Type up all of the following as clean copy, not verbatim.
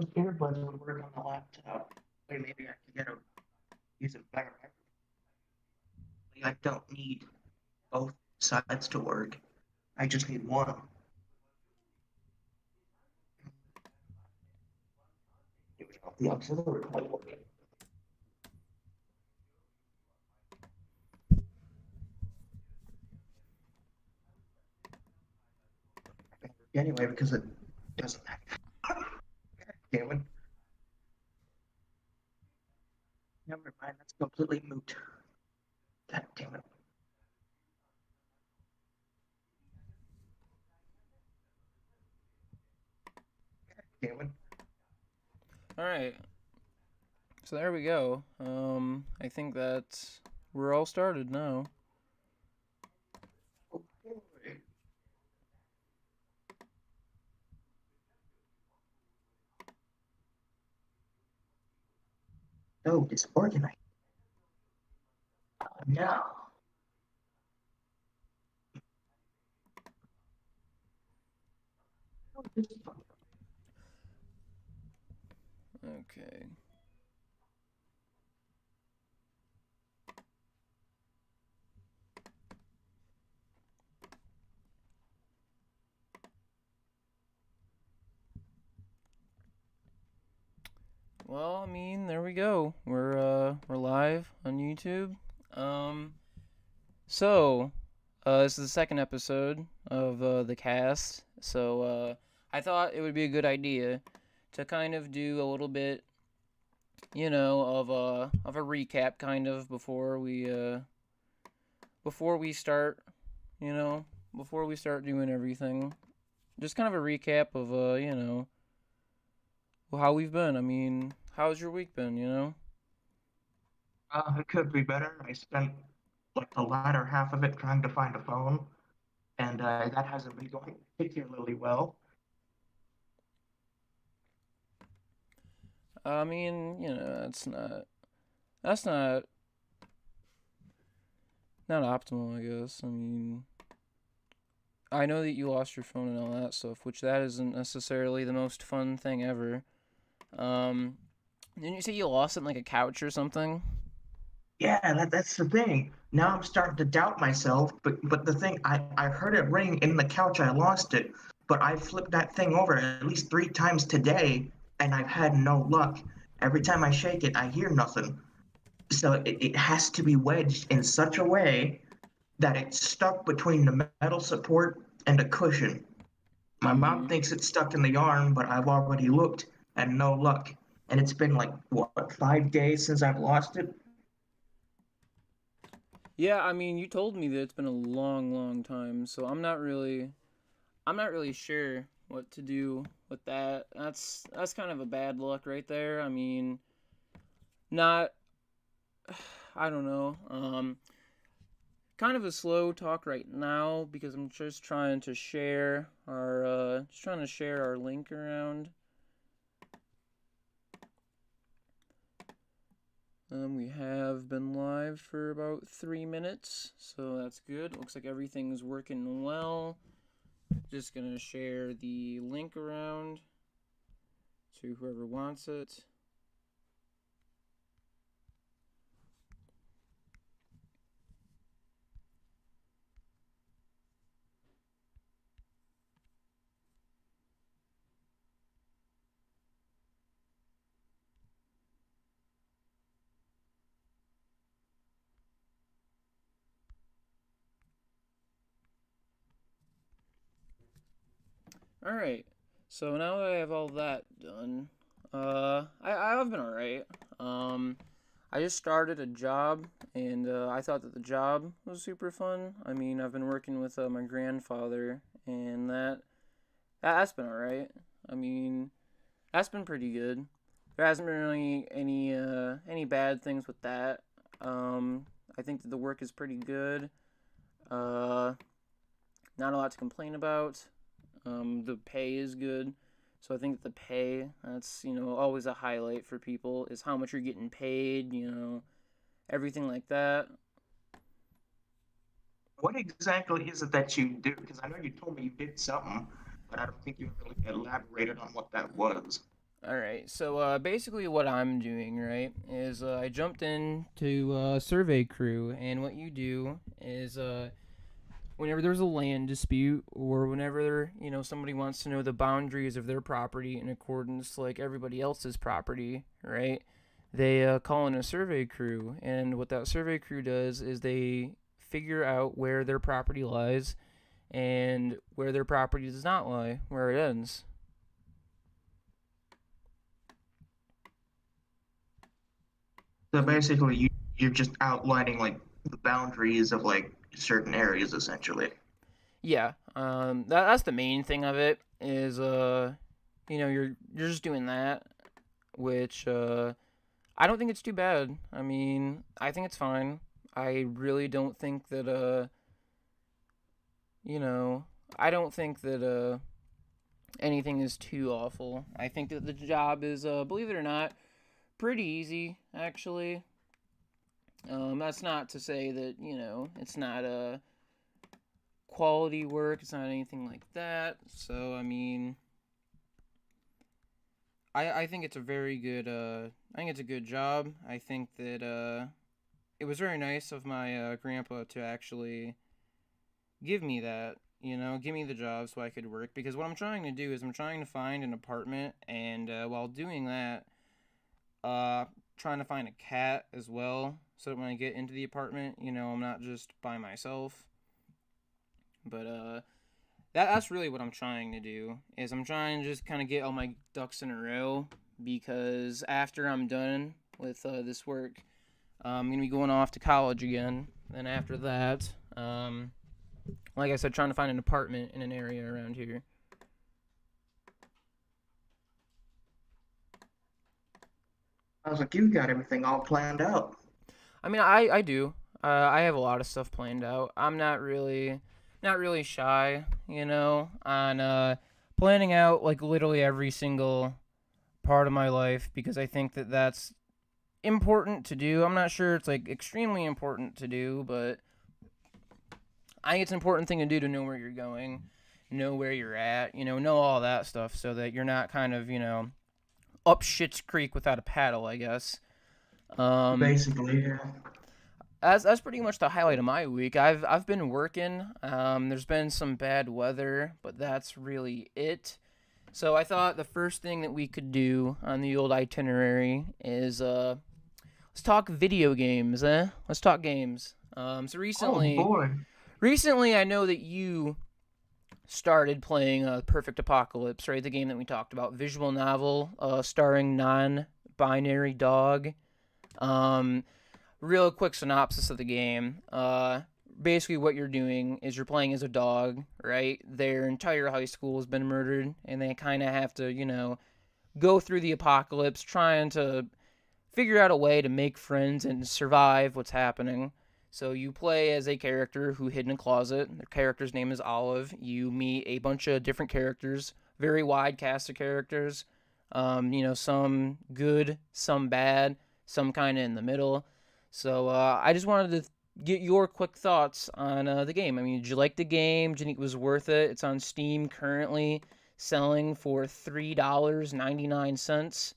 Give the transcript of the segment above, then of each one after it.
those earbuds would work on the laptop. Wait, maybe I could use a better. I don't need both sides to work. I just need one. Here we go. The auxiliary might work. Anyway, because it doesn't. Damn it. Never mind. That's completely moot. God damn it. Damn it. All right. So there we go. I think that we're all started now. Okay. So disorganized. No. Okay. Well, I mean, there we go. We're live on YouTube. Um, so this is the second episode of the cast. So I thought it would be a good idea to kind of do a little bit, of a recap, kind of before we start, you know, before we start doing everything. Just kind of a recap of how we've been. I mean, how's your week been? It could be better. I spent like the latter half of it trying to find a phone, and that hasn't been going particularly well. I mean, that's not not optimal, I guess. I mean, I know that you lost your phone and all that stuff, which that isn't necessarily the most fun thing ever. Um, didn't you say you lost it in like a couch or something? Yeah, that's the thing. Now I'm starting to doubt myself, but the thing I heard it ring in the couch. I lost it, but I flipped that thing over at least 3 times today, and I've had no luck. Every time I shake it, I hear nothing. So it has to be wedged in such a way that it's stuck between the metal support and a cushion. My mom Mm-hmm. thinks it's stuck in the arm, but I've already looked and no luck. And it's been like what 5 days since I've lost it. Yeah, I mean, you told me that it's been a long, long time, so I'm not really sure what to do with that. That's kind of a bad luck right there. I mean, not I don't know. Kind of a slow talk right now because I'm just trying to share our link around. We have been live for about 3 minutes, so that's good. Looks like everything's working well. Just gonna share the link around to whoever wants it. All right. So now that I have all that done, I've been alright. I just started a job, and I thought that the job was super fun. I mean, I've been working with my grandfather, and that's been alright. I mean, that's been pretty good. There hasn't been really any bad things with that. I think that the work is pretty good. Uh, Not a lot to complain about. The pay is good. So I think the pay, that's, always a highlight for people, is how much you're getting paid, everything like that. What exactly is it that you do? Because I know you told me you did something, but I don't think you really elaborated on what that was. All right. So basically, what I'm doing, right, is I jumped into Survey Crew, and what you do is whenever there's a land dispute or whenever somebody wants to know the boundaries of their property in accordance to, like, everybody else's property, right? They call in a survey crew, and what that survey crew does is they figure out where their property lies and where their property does not lie, where it ends. So basically, you're just outlining like the boundaries of like certain areas, essentially. Yeah, that's the main thing of it is you're just doing that, which I don't think it's too bad. I mean, I think it's fine. I really don't think that you know, I don't think that anything is too awful. I think that the job is believe it or not, pretty easy actually. That's not to say that, it's not quality work. It's not anything like that. So, I mean, I think it's a very good I think it's a good job. I think that it was very nice of my grandpa to actually give me that, give me the job so I could work, because what I'm trying to do is I'm trying to find an apartment, and while doing that, trying to find a cat as well, so that when I get into the apartment, I'm not just by myself. But that's really what I'm trying to do. Is I'm trying to just kind of get all my ducks in a row, because after I'm done with this work, I'm gonna be going off to college again. Then after that, like I said, trying to find an apartment in an area around here. I was like, you got everything all planned out. I mean, I do. I have a lot of stuff planned out. I'm not really shy, on planning out like literally every single part of my life, because I think that that's important to do. I'm not sure it's like extremely important to do, but I think it's an important thing to do to know where you're going, know where you're at, know all that stuff, so that you're not kind of, up shit's creek without a paddle, I guess. Um, Basically, yeah. that's pretty much the highlight of my week. I've been working. There's been some bad weather, but that's really it. So I thought the first thing that we could do on the old itinerary is let's talk video games, eh? Let's talk games. So Oh boy. recently I know that you started playing Perfect Apocalypse, right? The game that we talked about, visual novel, starring non-binary dog. Um, Real quick synopsis of the game. Basically, what you're doing is you're playing as a dog, right? Their entire high school has been murdered, and they kind of have to, go through the apocalypse, trying to figure out a way to make friends and survive what's happening. So you play as a character who hid in a closet. The character's name is Olive. You meet a bunch of different characters, very wide cast of characters. Some good, some bad, some kind of in the middle. So I just wanted to get your quick thoughts on the game. I mean, did you like the game? Do you think it was worth it? It's on Steam currently, selling for $3.99.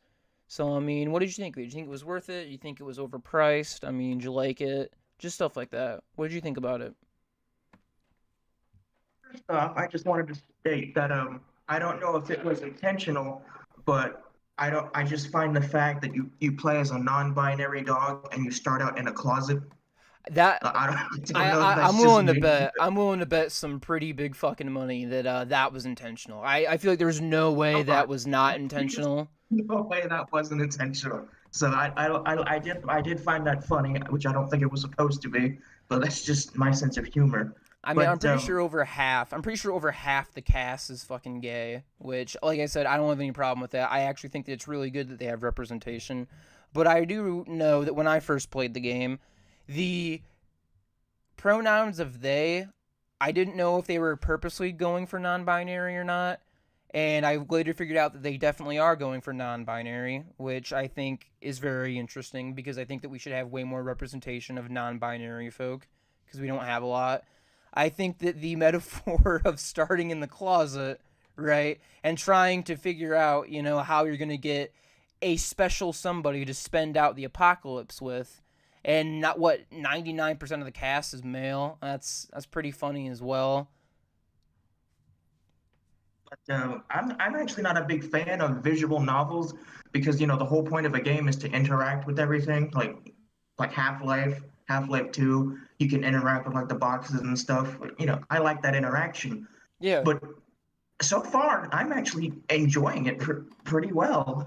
So, I mean, what did you think? Did you think it was worth it? Do you think it was overpriced? I mean, did you like it? Just stuff like that. What did you think about it? First off, I just wanted to state that I don't know if it was intentional, but I just find the fact that you play as a non-binary dog and you start out in a closet. That I don't, I don't I, know if I I'm that's just willing to me. bet. I'm willing to bet some pretty big fucking money that that was intentional. I feel like there's no way Come on. that was not intentional. No way that wasn't intentional. So I did find that funny, which I don't think it was supposed to be, but that's just my sense of humor. I mean, I'm But pretty sure over half. I'm pretty sure over half the cast is fucking gay. Which, like I said, I don't have any problem with that. I actually think that it's really good that they have representation. But I do know that when I first played the game, the pronouns of they, I didn't know if they were purposely going for non-binary or not. And I later figured out that they definitely are going for non-binary, which I think is very interesting, because I think that we should have way more representation of non-binary folk, because we don't have a lot. I think that the metaphor of starting in the closet right? And trying to figure out, how you're going to get a special somebody to spend out the apocalypse with. And not what 99% of the cast is male. That's pretty funny as well. I'm actually not a big fan of visual novels because the whole point of a game is to interact with everything. Like Half-Life 2, you can interact with like the boxes and stuff. I like that interaction. Yeah. But so far, I'm actually enjoying it pretty well.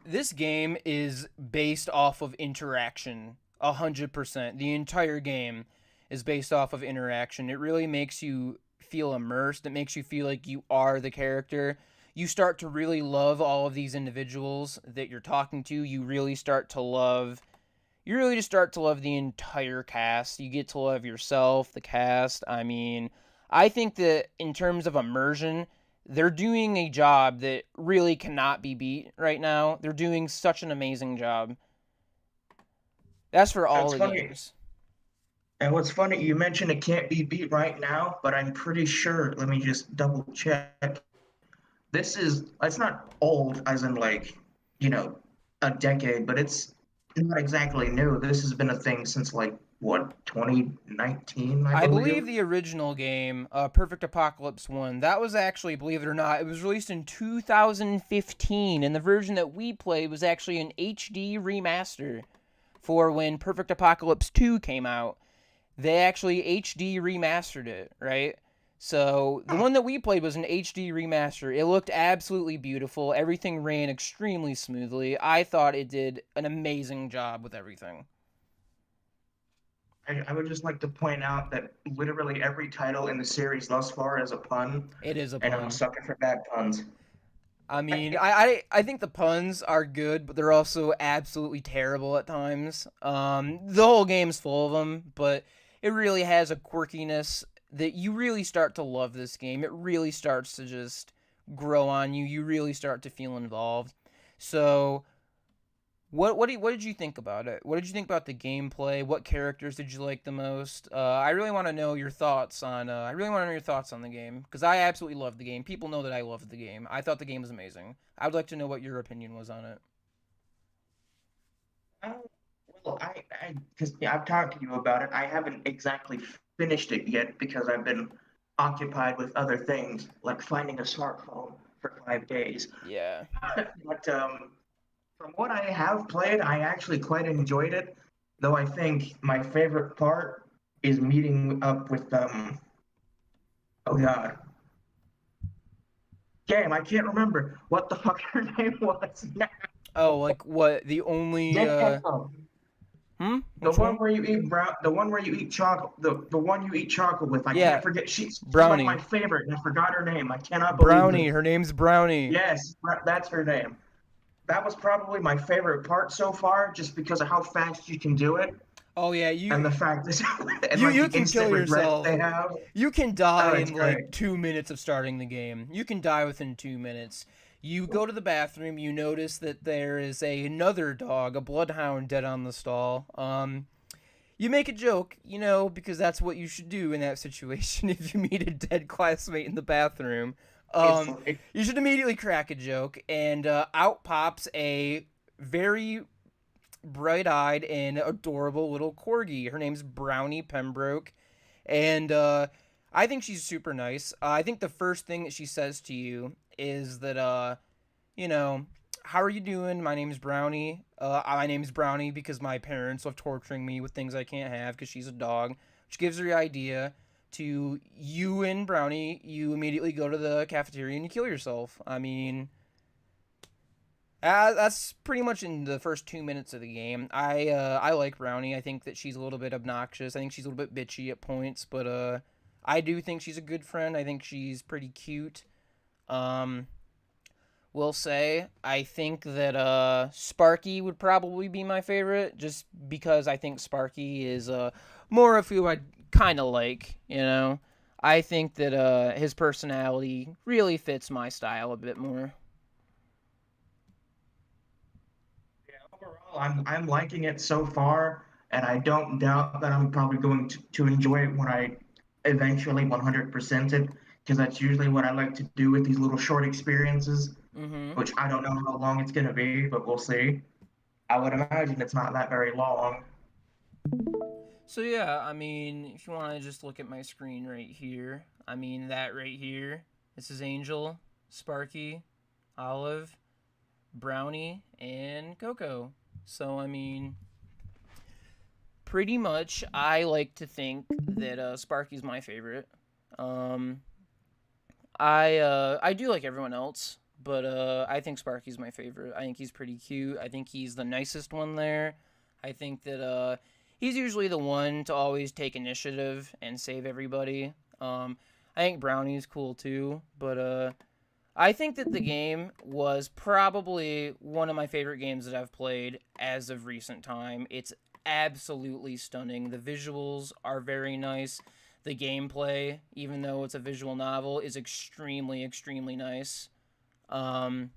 This game is based off of interaction 100%. The entire game is based off of interaction. It really makes you feel immersed. It makes you feel like you are the character. You start to really love all of these individuals that you're talking to. You really just start to love the entire cast. You get to love yourself, the cast. I mean, I think that in terms of immersion, they're doing a job that really cannot be beat right now. They're doing such an amazing job. That's for all it's the funny. games. And what's funny, you mentioned it can't be beat right now, but I'm pretty sure. Let me just double check. It's not old as in like, you know, a decade, but it's not exactly new. This has been a thing since like what, 2019, I I believe believe. the original game, Perfect Apocalypse 1, that was actually, believe it or not, it was released in 2015, and the version that we played was actually an HD remaster for when Perfect Apocalypse 2 came out. They actually HD remastered it, right? So the one that we played was an HD remaster. It looked absolutely beautiful. Everything ran extremely smoothly. I thought it did an amazing job with everything. I would just like to point out that literally every title in the series thus far is a pun, It is a and I'm a pun. sucker for bad puns. I mean, I think the puns are good, but they're also absolutely terrible at times. The whole game's full of them, but it really has a quirkiness that you really start to love this game. It really starts to just grow on you. You really start to feel involved. So, what did you think about it? What did you think about the gameplay? What characters did you like the most? I really want to know your thoughts on. I really want to know your thoughts on the game because I absolutely love the game. People know that I love the game. I thought the game was amazing. I would like to know what your opinion was on it. Uh, well, because I've talked to you about it. I haven't exactly finished it yet because I've been occupied with other things, like finding a smartphone for 5 days. Yeah. But from what I have played, I actually quite enjoyed it. Though I think my favorite part is meeting up with oh god, game. I can't remember what the fuck her name was now. Oh, like what? The only. Damn. Hmm. The Which one one? where you eat brown, the one where you eat chocolate, the one you eat chocolate with. I Yeah. can't forget. She's like my Brownie. favorite, and I forgot her name. I cannot believe Brownie. this. Her name's Brownie. Yes, that's her name. That was probably my favorite part so far, just because of how fast you can do it, Oh yeah. and the fact that, and You like you the can kill instant regret yourself. they have. You can die Oh, it's in like great. 2 minutes of starting the game. You can die within 2 minutes. You go to the bathroom. You notice that there is another dog, a bloodhound, dead on the stall. You make a joke, because that's what you should do in that situation. If you meet a dead classmate in the bathroom, It's you should immediately crack a joke, and out pops a very bright-eyed and adorable little corgi. Her name's Brownie Pembroke, and I think she's super nice. I think the first thing that she says to you is that, you know, how are you doing? My name's Brownie. My name's Brownie because my parents love torturing me with things I can't have because she's a dog, which gives her the idea to you and Brownie. You immediately go to the cafeteria and you kill yourself. I mean, that's pretty much in the first 2 minutes of the game. I like Brownie. I think that she's a little bit obnoxious. I think she's a little bit bitchy at points, but I do think she's a good friend. I think she's pretty cute. Um, will say I think that Sparky would probably be my favorite, just because I think Sparky is more of who I kind of like. I think that his personality really fits my style a bit more. overall, I'm liking it so far, and I don't doubt that I'm probably going to enjoy it when I eventually 100% it. because that's usually what I like to do with these little short experiences, Mm-hmm. which I don't know how long it's gonna be, but we'll see. I would imagine it's not that very long. So yeah, I mean, if you want to just look at my screen right here, I mean that right here. This is Angel, Sparky, Olive, Brownie, and Coco. So I mean, pretty much, I like to think that Sparky's my favorite. Um, I do like everyone else, but I think Sparky's my favorite. I think he's pretty cute. I think he's the nicest one there. I think that he's usually the one to always take initiative and save everybody. I think Brownie's cool too, but I think that the game was probably one of my favorite games that I've played as of recent time. It's absolutely stunning. The visuals are very nice. The gameplay, even though it's a visual novel, is extremely, extremely nice. Um,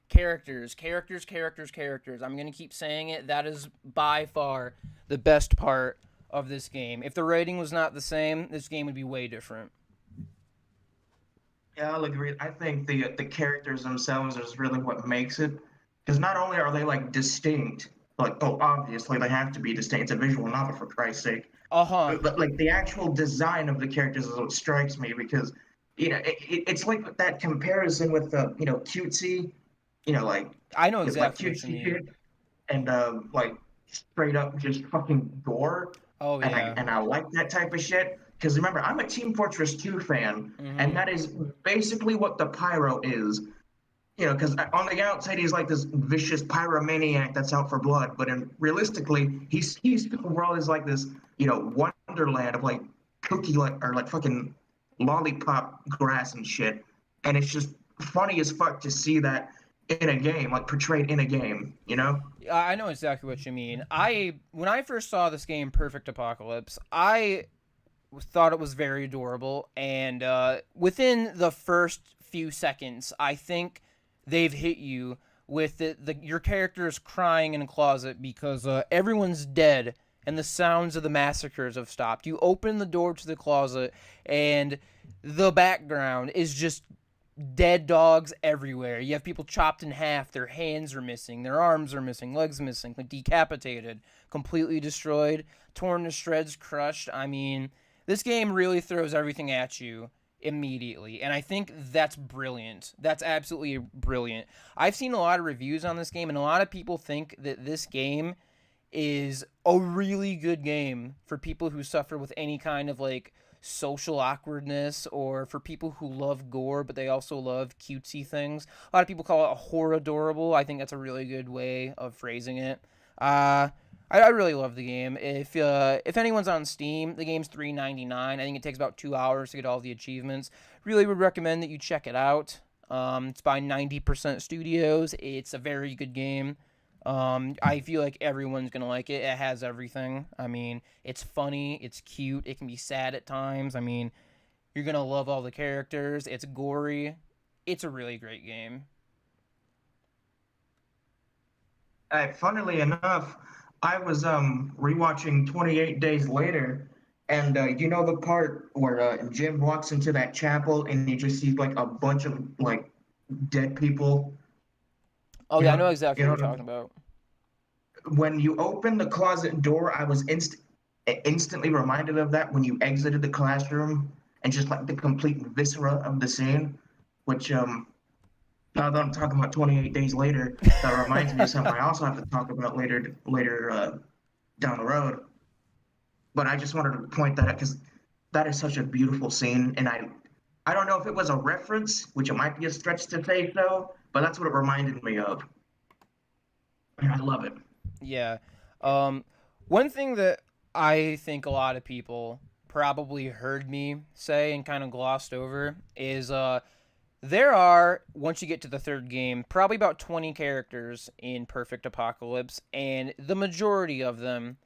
characters. I'm going to keep saying it. That is by far the best part of this game. If the writing was not the same, this game would be way different. Yeah, I'll agree. I think the characters themselves is really what makes it, because not only are they like distinct, like oh obviously they have to be distinct. It's a visual novel for Christ's sake, Uh huh. but like the actual design of the characters is what strikes me because it's like that comparison with the cutesy, like I know it's like exactly what you cutesy mean. shit and like straight up just fucking gore, Oh, and I yeah. and I like that type of shit. Because remember, I'm a Team Fortress 2 fan, Mm and hmm. that is basically what the pyro is. Because on the outside he's like this vicious pyromaniac that's out for blood, but realistically he's overall is like this wonderland of like cookie like or like fucking lollipop grass and shit, and it's just funny as fuck to see that in a game, like portrayed in a game. I know exactly what you mean. When I first saw this game, Perfect Apocalypse, I thought it was very adorable, and within the first few seconds, I think they've hit you with your characters crying in a closet because everyone's dead and the sounds of the massacres have stopped. You open the door to the closet, and the background is just dead dogs everywhere. You have people chopped in half, their hands are missing, their arms are missing, legs missing, like decapitated, completely destroyed, torn to shreds, crushed. I mean, this game really throws everything at you immediately, and I think that's brilliant. That's absolutely brilliant. I've seen a lot of reviews on this game, and a lot of people think that this game is a really good game for people who suffer with any kind of like social awkwardness, or for people who love gore but they also love cutesy things. A lot of people call it a horror adorable. I think that's a really good way of phrasing it. I really love the game. If anyone's on Steam, the game's $3.99. I think it takes about 2 hours to get all the achievements. Really would recommend that you check it out. It's by 90% Studios. It's a very good game. I feel like everyone's gonna like it. It has everything. I mean, it's funny, it's cute, it can be sad at times. I mean, you're gonna love all the characters. It's gory. It's a really great game. Funnily enough, I was rewatching 28 Days Later, and the part where Jim walks into that chapel and he just sees like a bunch of like dead people. Oh You yeah, I know, know exactly you what know you're what talking I'm- about. when you open the closet door, I was instantly reminded of that when you exited the classroom and just like the complete viscera of the scene, which now that I'm talking about 28 Days Later, that reminds me of something I also have to talk about later down the road. But I just wanted to point that out because that is such a beautiful scene, and I don't know if it was a reference, which it might be a stretch to say so, but that's what it reminded me of. And I love it. Yeah. Um, One thing that I think a lot of people probably heard me say and kind of glossed over is there are, once you get to the third game, probably about 20 characters in Perfect Apocalypse, and the majority of them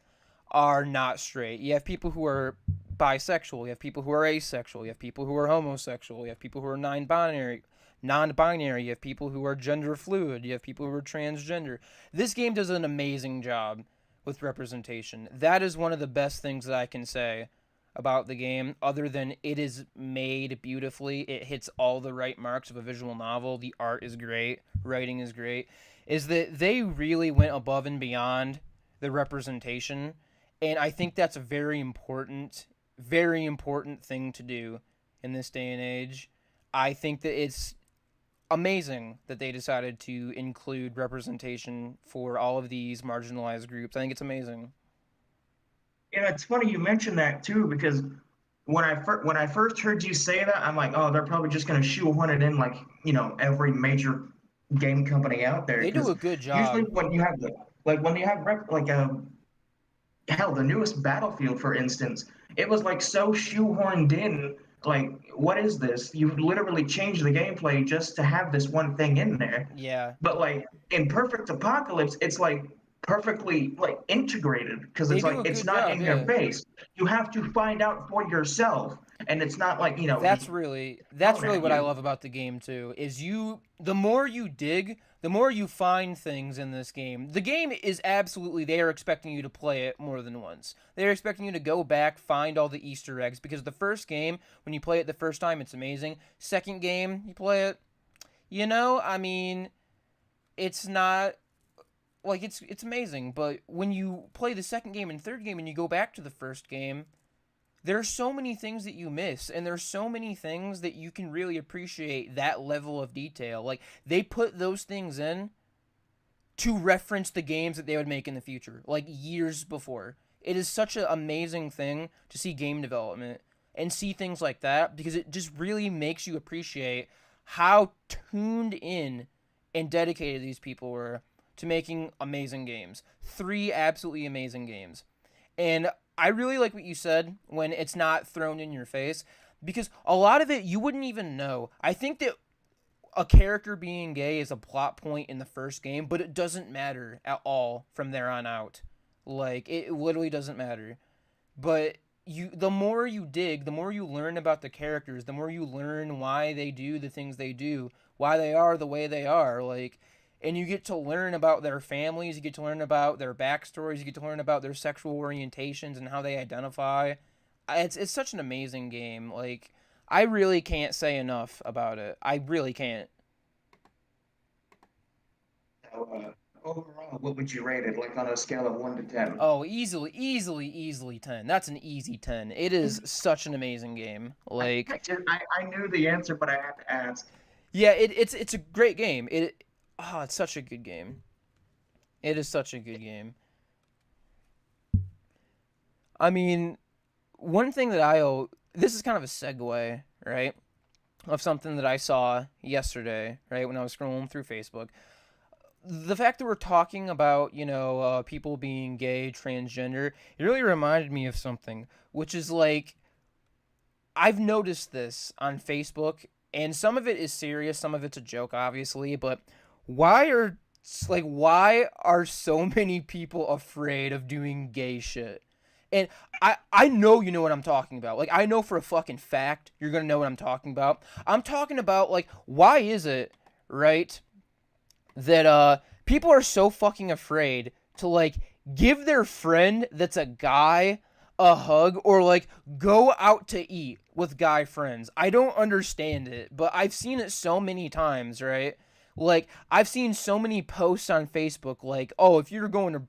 are not straight. You have people who are bisexual, you have people who are asexual, you have people who are homosexual, you have people who are non-binary, you have people who are gender fluid, you have people who are transgender. This game does an amazing job with representation. That is one of the best things that I can say about the game, other than it is made beautifully, it hits all the right marks of a visual novel, the art is great, writing is great, is that they really went above and beyond the representation. And I think that's a very important thing to do in this day and age. I think that it's amazing that they decided to include representation for all of these marginalized groups. I think it's amazing. Yeah, it's funny you mentioned that too, because when I first heard you say that, I'm like, oh, they're probably just going to shoehorn it in like every major game company out there. They do Because a good usually job. when you have when you have like a hell, the newest Battlefield, for instance, it was like so shoehorned in. Like, what is this? You literally changed the gameplay just to have this one thing in there. Yeah, But like in Perfect Apocalypse, it's like perfectly like integrated because they it's do like a it's good not job. in your Yeah, face. You have to find out for yourself, and it's not like just that's thrown really at what I you. love about the game too. Is the more you dig, the more you find things in this game. The game is absolutely, they are expecting you to play it more than once. They're expecting you to go back, find all the Easter eggs, because the first game, when you play it the first time, it's amazing. Second game, you play it, I mean, it's not like it's amazing, but when you play the second game and third game and you go back to the first game, there's so many things that you miss, and there's so many things that you can really appreciate that level of detail. Like, they put those things in to reference the games that they would make in the future, like years before. It is such an amazing thing to see game development and see things like that, because it just really makes you appreciate how tuned in and dedicated these people were to making amazing games. Three absolutely amazing games. And I really like what you said when it's not thrown in your face, because a lot of it you wouldn't even know. I think that a character being gay is a plot point in the first game, but it doesn't matter at all from there on out. Like, it literally doesn't matter. But the more you dig, the more you learn about the characters, the more you learn why they do the things they do, why they are the way they are. Like, and you get to learn about their families, you get to learn about their backstories, you get to learn about their sexual orientations and how they identify. It's such an amazing game. Like, I really can't say enough about it. I really can't. So, overall, what would you rate it? Like on a scale of 1 to 10? Oh, easily 10. That's an easy 10. It is such an amazing game. Like, I knew the answer, but I had to ask. yeah, it's a great game. It's such a good game. It is such a good game. I mean, one thing that this is kind of a segue, right? Of something that I saw yesterday, right, when I was scrolling through Facebook. The fact that we're talking about, people being gay, transgender, it really reminded me of something, which is like, I've noticed this on Facebook, and some of it is serious, some of it's a joke, obviously, but why are so many people afraid of doing gay shit? And I know you know what I'm talking about. Like, I know for a fucking fact you're gonna know what I'm talking about. I'm talking about, like, why is it, right, that people are so fucking afraid to, like, give their friend that's a guy a hug, or like go out to eat with guy friends. I don't understand it, but I've seen it so many times, right? Like, I've seen so many posts on Facebook like, oh, if you're going to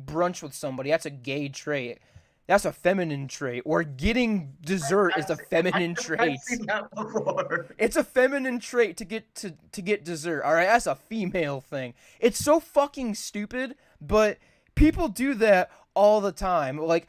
brunch with somebody, that's a gay trait. That's a feminine trait. Or getting dessert is a feminine I've trait. seen that before. It's a feminine trait to get dessert. All right, that's a female thing. It's so fucking stupid, but people do that all the time. Like,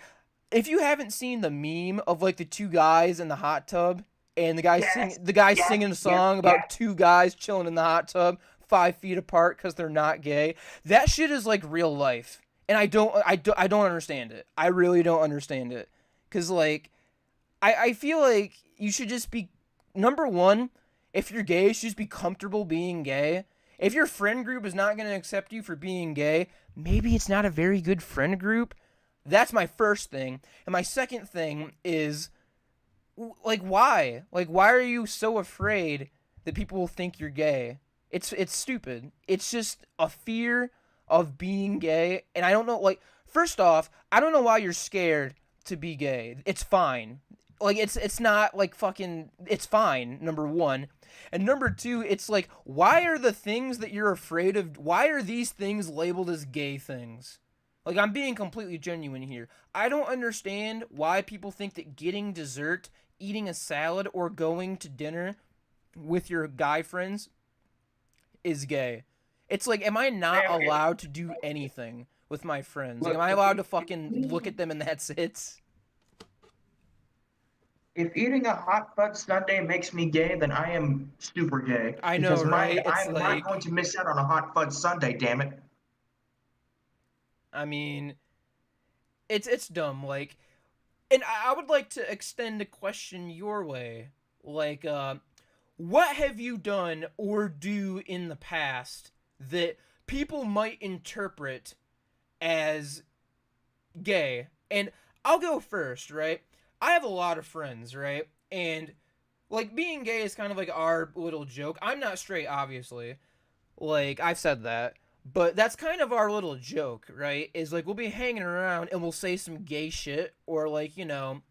if you haven't seen the meme of like the two guys in the hot tub and Yes, the guy yes, singing a yes, song yes. about two guys chilling in the hot tub 5 feet apart because they're not gay, that shit is like real life, and I don't understand it. I really don't understand it, because like I feel like you should just be, number one, if you're gay, you should just be comfortable being gay. If your friend group is not going to accept you for being gay, maybe it's not a very good friend group. That's my first thing. And my second thing is, like, why? Like, why are you so afraid that people will think you're gay? It's stupid. It's just a fear of being gay. And I don't know, like, first off, I don't know why you're scared to be gay. It's fine. Like, it's not, like, fucking... It's fine, number one. And number two, it's like, why are the things that you're afraid of... Why are these things labeled as gay things? Like, I'm being completely genuine here. I don't understand why people think that getting dessert, eating a salad, or going to dinner with your guy friends is gay. It's like, am I not allowed to do anything with my friends? Like, am I allowed to fucking look at them and that's it? If eating a hot fudge sundae makes me gay, then I am super gay. I know, Because right? I'm not going to miss out on a hot fudge sundae, damn it. I mean, it's dumb. Like, and I would like to extend a question your way. Like, what have you done or do in the past that people might interpret as gay? And I'll go first, right? I have a lot of friends, right? And, like, being gay is kind of like our little joke. I'm not straight, obviously. Like, I've said that. But that's kind of our little joke, right? Is, like, we'll be hanging around and we'll say some gay shit. Or, like, you know,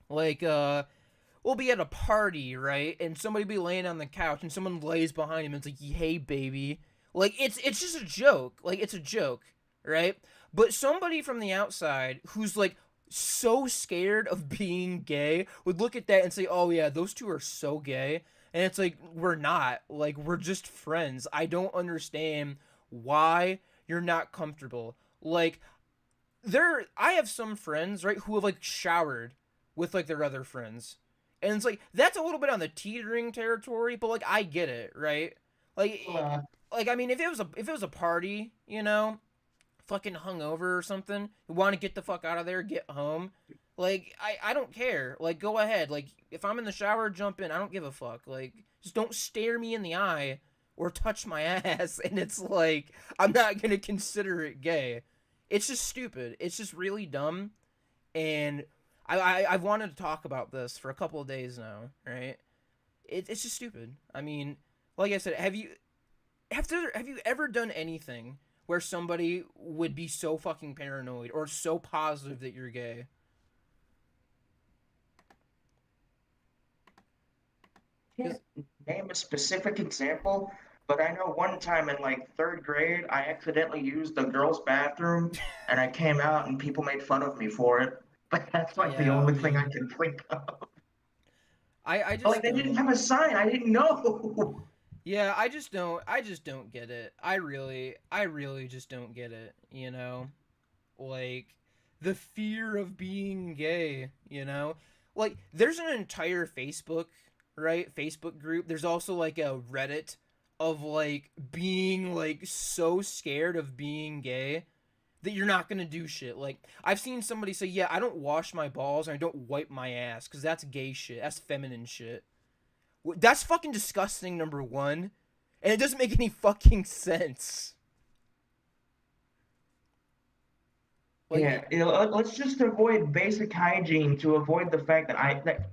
like, we'll be at a party, right? And somebody be laying on the couch and someone lays behind him and it's like, hey, baby. Like, it's just a joke. Like, it's a joke, right? But somebody from the outside who's, like, so scared of being gay would look at that and say, oh yeah, those two are so gay. And it's like, we're not. Like, we're just friends. I don't understand why you're not comfortable. Like, I have some friends, right, who have, like, showered with, like, their other friends. And it's like, that's a little bit on the teetering territory, but, like, I get it, right? Like, I mean, if it was a party, you know, fucking hungover or something, you want to get the fuck out of there, get home, like, I don't care. Like, go ahead. Like, if I'm in the shower, jump in. I don't give a fuck. Like, just don't stare me in the eye or touch my ass. And it's like, I'm not gonna consider it gay. It's just stupid. It's just really dumb. And I've wanted to talk about this for a couple of days now, right? It's just stupid. I mean, like I said, have you ever done anything where somebody would be so fucking paranoid or so positive that you're gay? Can't name a specific example, but I know one time in like third grade, I accidentally used the girls' bathroom, and I came out and people made fun of me for it. But that's like the Yeah, only I thing I mean, can think of. I Like just they didn't don't. have a sign, I didn't know. Yeah, I just don't get it. I really just don't get it, you know? Like, the fear of being gay, you know? Like, there's an entire Facebook, right? Facebook group. There's also, like, a Reddit of, like, being, like, so scared of being gay that you're not gonna do shit. Like, I've seen somebody say, yeah, I don't wash my balls and I don't wipe my ass, because that's gay shit. That's feminine shit. That's fucking disgusting, number one. And it doesn't make any fucking sense. Yeah, Like, let's just avoid basic hygiene to avoid the fact that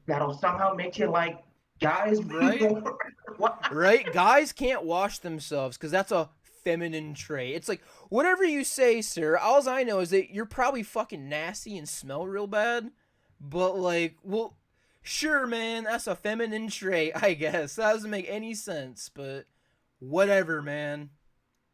that'll somehow make you like guys right? more. What? Right? Guys can't wash themselves because that's a feminine trait. It's like, whatever you say, sir, all I know is that you're probably fucking nasty and smell real bad. But, like, well, sure, man, that's a feminine trait, I guess. That doesn't make any sense, but whatever, man.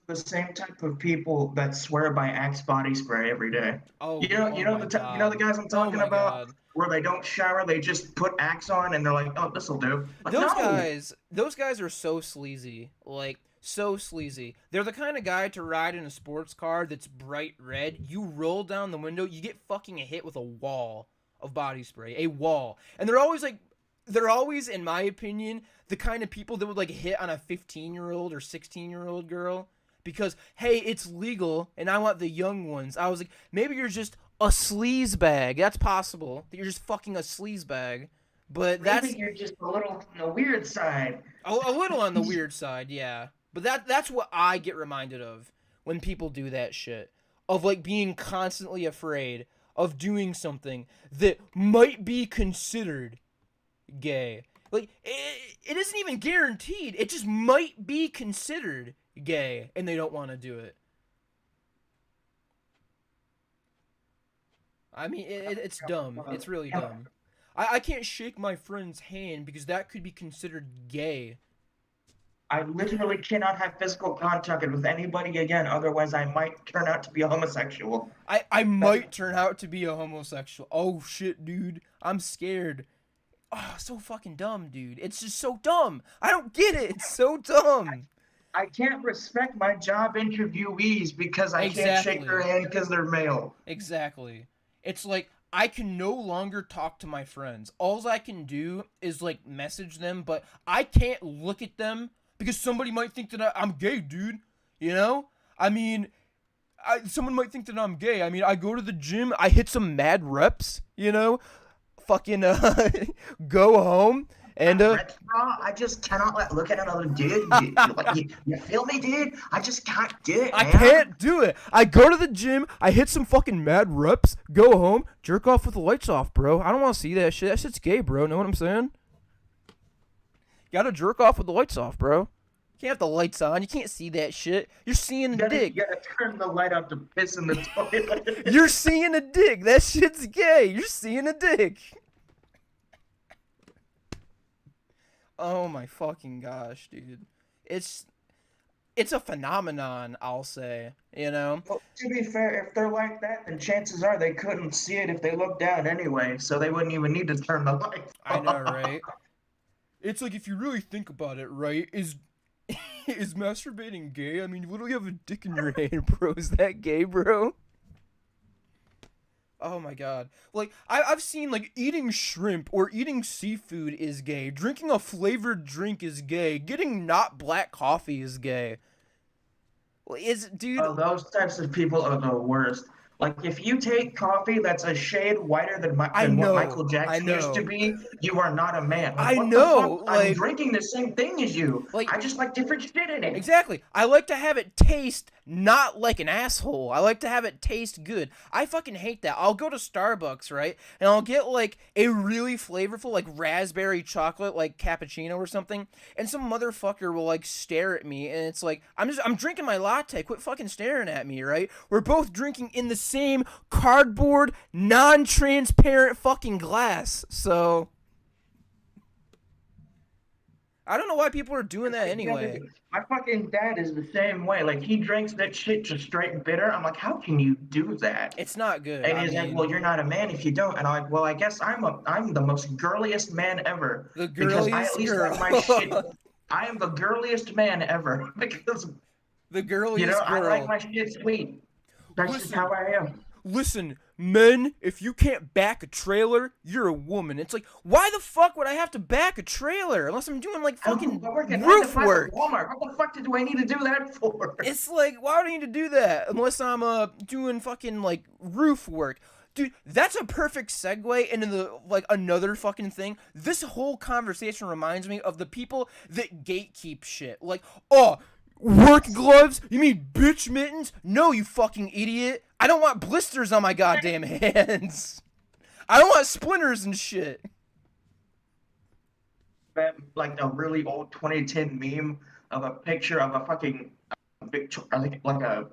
The same type of people that swear by Axe body spray every day. Oh, You oh know my you know the god. guys I'm Oh talking my about, god. where they don't shower, they just put Axe on and they're like, oh, this'll do. But no, Those guys are so sleazy. Like, so sleazy. They're the kind of guy to ride in a sports car that's bright red. You roll down the window, you get fucking hit with a wall of body spray. A wall. And they're always, in my opinion, the kind of people that would, like, hit on a 15-year-old or 16-year-old girl. Because, hey, it's legal, and I want the young ones. I was like, maybe you're just a sleaze bag. That's possible. That you're just fucking a sleaze bag. But maybe that's you're just a little on the weird side. a little on the weird side, yeah. But that's what I get reminded of when people do that shit. Of, like, being constantly afraid of doing something that might be considered gay. Like, it isn't even guaranteed. It just might be considered gay, and they don't want to do it. I mean, it's dumb. It's really dumb. I can't shake my friend's hand because that could be considered gay. I literally cannot have physical contact with anybody again, otherwise I might turn out to be a homosexual. I might turn out to be a homosexual. Oh shit, dude. I'm scared. Oh, so fucking dumb, dude. It's just so dumb. I don't get it. It's so dumb. I can't respect my job interviewees because I can't shake their hand because they're male. Exactly. It's like I can no longer talk to my friends. All I can do is like message them, but I can't look at them because somebody might think that I'm gay, dude. You know? I mean, someone might think that I'm gay. I mean, I go to the gym, I hit some mad reps, you know? Fucking go home. And I just cannot look at another dude. You feel me, dude? I just can't do it, man. I can't do it. I go to the gym, I hit some fucking mad reps, go home, jerk off with the lights off, bro. I don't want to see that shit. That shit's gay, bro. Know what I'm saying? You gotta jerk off with the lights off, bro. You can't have the lights on. You can't see that shit. You're seeing a dick. You gotta turn the light up to piss in the toilet. You're seeing a dick. That shit's gay. You're seeing a dick. Oh my fucking gosh, dude. It's a phenomenon, I'll say, you know? Well, to be fair, if they're like that, then chances are they couldn't see it if they looked down anyway, so they wouldn't even need to turn the lights I know, right? It's like, if you really think about it, right, is masturbating gay? I mean, you literally have a dick in your hand, bro. Is that gay, bro? Oh my god. Like, I've seen, like, eating shrimp or eating seafood is gay. Drinking a flavored drink is gay. Getting not black coffee is gay. Dude... Oh, those types of people are the worst. Like, if you take coffee that's a shade whiter than what Michael Jackson used to be, you are not a man. Like, what the fuck? Like, I'm drinking the same thing as you. Like, I just like different shit in it. Exactly. I like to have it taste not like an asshole. I like to have it taste good. I fucking hate that. I'll go to Starbucks, right? And I'll get, like, a really flavorful, like, raspberry chocolate, like, cappuccino or something. And some motherfucker will, like, stare at me. And it's like, I'm drinking my latte. Quit fucking staring at me, right? We're both drinking in the same cardboard, non-transparent fucking glass. So I don't know why people are doing that anyway. My fucking dad is the same way. Like, he drinks that shit just straight bitter. I'm like, how can you do that? It's not good. And he's like, well, you're not a man if you don't. And I'm like, well, I guess I'm the most girliest man ever. The girliest because I at least girl. like my shit. I am the girliest man ever because the girliest girl. I like my shit sweet. That's just how I am. Listen, men, if you can't back a trailer, you're a woman. It's like, why the fuck would I have to back a trailer unless I'm doing like fucking roof work? Walmart. What the fuck do I need to do that for? It's like, why would I need to do that unless I'm doing fucking like roof work? Dude, that's a perfect segue into the like another fucking thing. This whole conversation reminds me of the people that gatekeep shit. Like, oh, work gloves? You mean bitch mittens? No, you fucking idiot. I don't want blisters on my goddamn hands. I don't want splinters and shit. Like a really old 2010 meme of a picture of a fucking like a